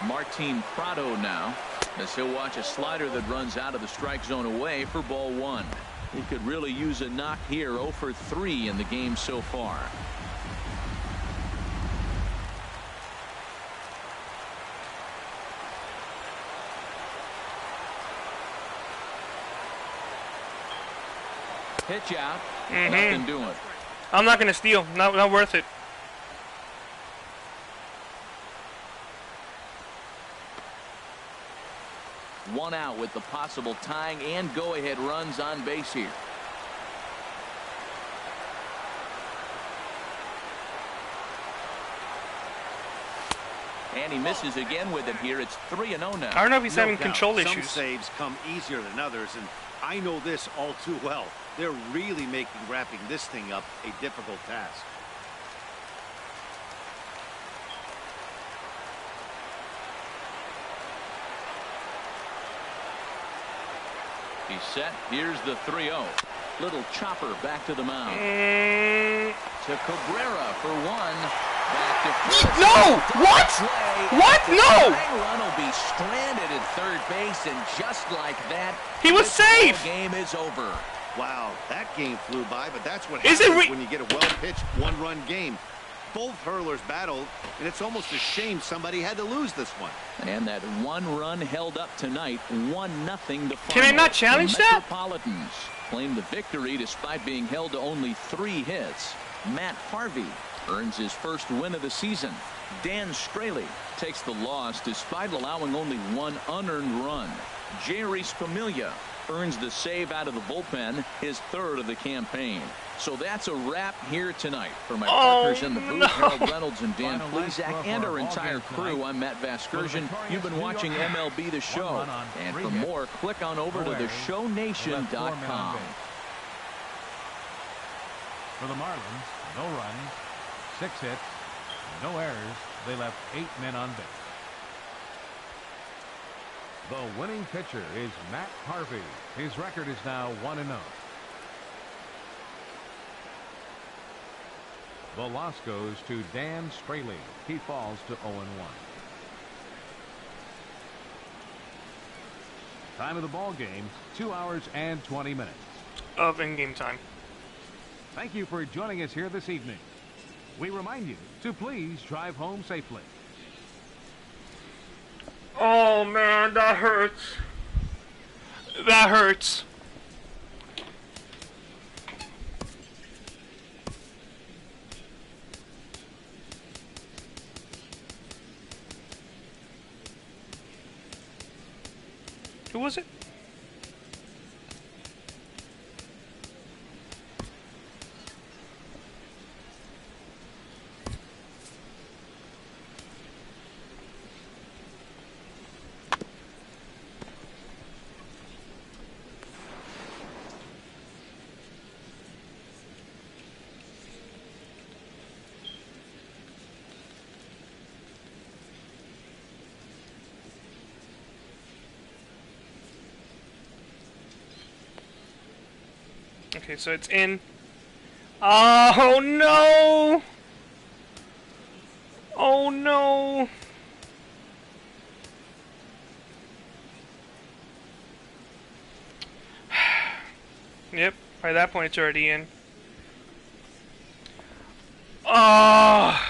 Speaker 6: Martin Prado now, as he'll watch a slider that runs out of the strike zone away for ball 1. He could really use a knock here. 0 for 3 in the game so far. Pitch out. Nothing doing.
Speaker 1: I'm not going to steal. Not worth it.
Speaker 6: One out with the possible tying and go-ahead runs on base here. And he misses again with it here. It's 3-0 now.
Speaker 1: I don't know if he's having
Speaker 5: doubt.
Speaker 1: control issues.
Speaker 5: Some saves come easier than others, and I know this all too well. They're really making wrapping this thing up a difficult task.
Speaker 6: He's set. Here's the 3-0. Little chopper back to the mound. To Cabrera for 1. Back to first.
Speaker 1: No! What? What? No!
Speaker 6: The run will be stranded at third base, and just like that,
Speaker 1: he was safe.
Speaker 6: The game is over.
Speaker 5: Wow, that game flew by, but that's what
Speaker 1: Is
Speaker 5: happens
Speaker 1: it
Speaker 5: when you get a well-pitched one-run game. Both hurlers battled, and it's almost a shame somebody had to lose this one.
Speaker 6: And that one run held up tonight, 1-0 to final.
Speaker 1: Can I not challenge
Speaker 6: the
Speaker 1: that?
Speaker 6: Metropolitans claim the victory despite being held to only 3 hits. Matt Harvey earns his first win of the season. Dan Straley takes the loss despite allowing only 1 unearned run. Jerry Familia earns the save out of the bullpen, his 3rd of the campaign. So that's a wrap here tonight. For my partners in the booth, Harold Reynolds and Dan Plesac, and our entire crew, I'm Matt Vasgersian. You've been watching MLB The Show. And for more, click on over to theshownation.com.
Speaker 4: For the Marlins, no runs, 6 hits, no errors. They left 8 men on base. The winning pitcher is Matt Harvey. His record is now 1-0. The loss goes to Dan Straley. He falls to 0-1. Time of the ball game, 2 hours and 20 minutes.
Speaker 1: Of in-game time.
Speaker 4: Thank you for joining us here this evening. We remind you to please drive home safely.
Speaker 1: Oh man, that hurts. That hurts. Who was it? Okay, so it's in. Oh no! Oh no! Yep, by that point it's already in. Oh!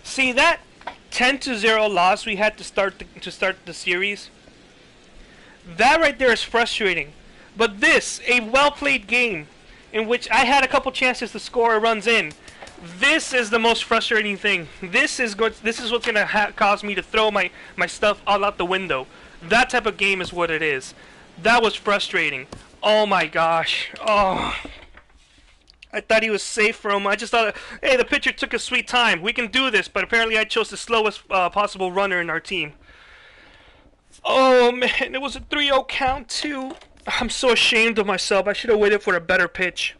Speaker 1: See that 10-0 loss we had to start the series? That right there is frustrating. But this, a well-played game, in which I had a couple chances to score runs in, this is the most frustrating thing. This is what's going to cause me to throw my stuff all out the window. That type of game is what it is. That was frustrating. Oh my gosh. Oh. I thought he was safe for him. I just thought, hey, the pitcher took a sweet time. We can do this. But apparently I chose the slowest possible runner in our team. Oh man, it was a 3-0 count too. I'm so ashamed of myself. I should have waited for a better pitch.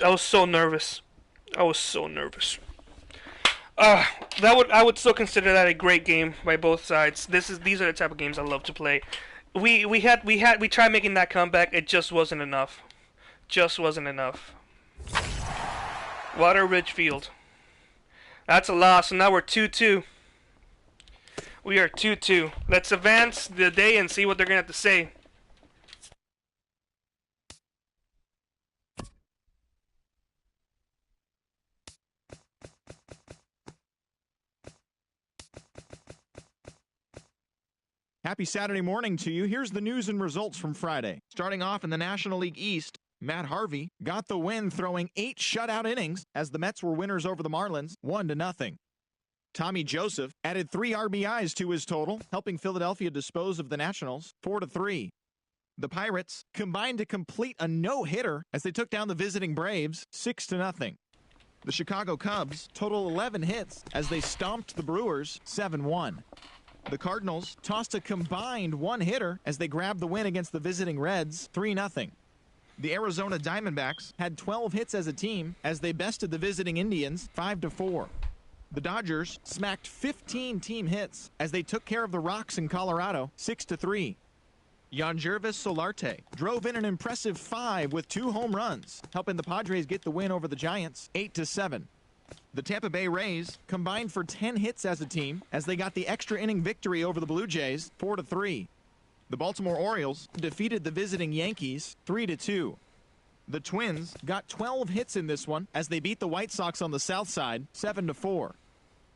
Speaker 1: I was so nervous. I was so nervous. I would still consider that a great game by both sides. These are the type of games I love to play. We tried making that comeback. It just wasn't enough. Just wasn't enough. Water Ridge Field. That's a loss. And now we're 2-2. We are 2-2. Let's advance the day and see what they're going to have to say.
Speaker 7: Happy Saturday morning to you. Here's the news and results from Friday. Starting off in the National League East, Matt Harvey got the win throwing 8 shutout innings as the Mets were winners over the Marlins 1-0. Tommy Joseph added 3 RBIs to his total, helping Philadelphia dispose of the Nationals 4-3. The Pirates combined to complete a no-hitter as they took down the visiting Braves 6-0. The Chicago Cubs total 11 hits as they stomped the Brewers 7-1. The Cardinals tossed a combined 1-hitter as they grabbed the win against the visiting Reds 3-0. The Arizona Diamondbacks had 12 hits as a team as they bested the visiting Indians 5-4. The Dodgers smacked 15 team hits as they took care of the Rocks in Colorado 6-3. Yangervis Solarte drove in an impressive 5 with 2 home runs, helping the Padres get the win over the Giants 8-7. The Tampa Bay Rays combined for 10 hits as a team as they got the extra inning victory over the Blue Jays 4-3. The Baltimore Orioles defeated the visiting Yankees 3-2. The Twins got 12 hits in this one as they beat the White Sox on the south side 7-4.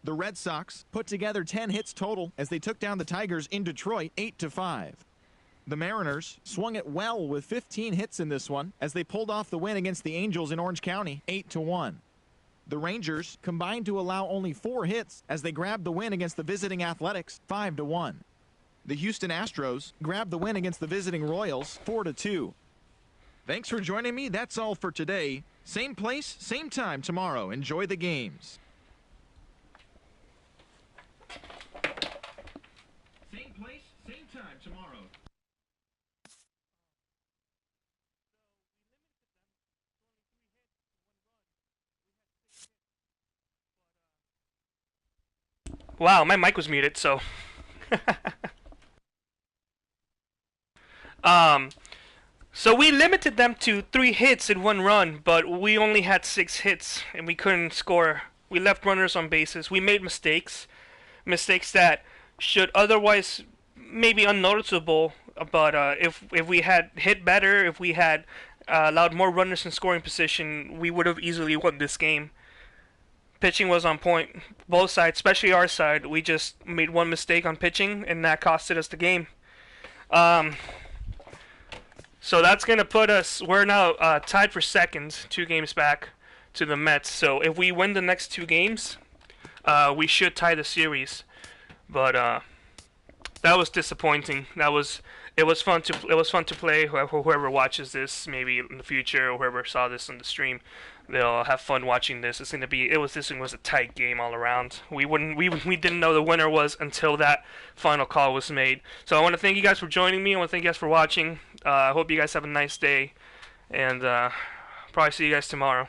Speaker 7: The Red Sox put together 10 hits total as they took down the Tigers in Detroit 8-5. The Mariners swung it well with 15 hits in this one as they pulled off the win against the Angels in Orange County 8-1. The Rangers combined to allow only 4 hits as they grabbed the win against the visiting Athletics 5-1. The Houston Astros grabbed the win against the visiting Royals 4-2. Thanks for joining me. That's all for today. Same place, same time tomorrow. Enjoy the games. Same place, same time tomorrow.
Speaker 1: Wow, my mic was muted, so. So we limited them to 3 hits and 1 run, but we only had 6 hits and we couldn't score. We left runners on bases. We made mistakes that should otherwise maybe unnoticeable. But if we had hit better, if we had allowed more runners in scoring position, we would have easily won this game. Pitching was on point, both sides, especially our side. We just made one mistake on pitching, and that costed us the game. So that's going to put us, we're now tied for second, 2 games back to the Mets. So if we win the next 2 games, we should tie the series. But that was disappointing. It was fun to play. Whoever watches this, maybe in the future, or whoever saw this on the stream, they'll have fun watching this. This one was a tight game all around. We didn't know the winner was until that final call was made. So I want to thank you guys for joining me. I want to thank you guys for watching. I hope you guys have a nice day, and probably see you guys tomorrow.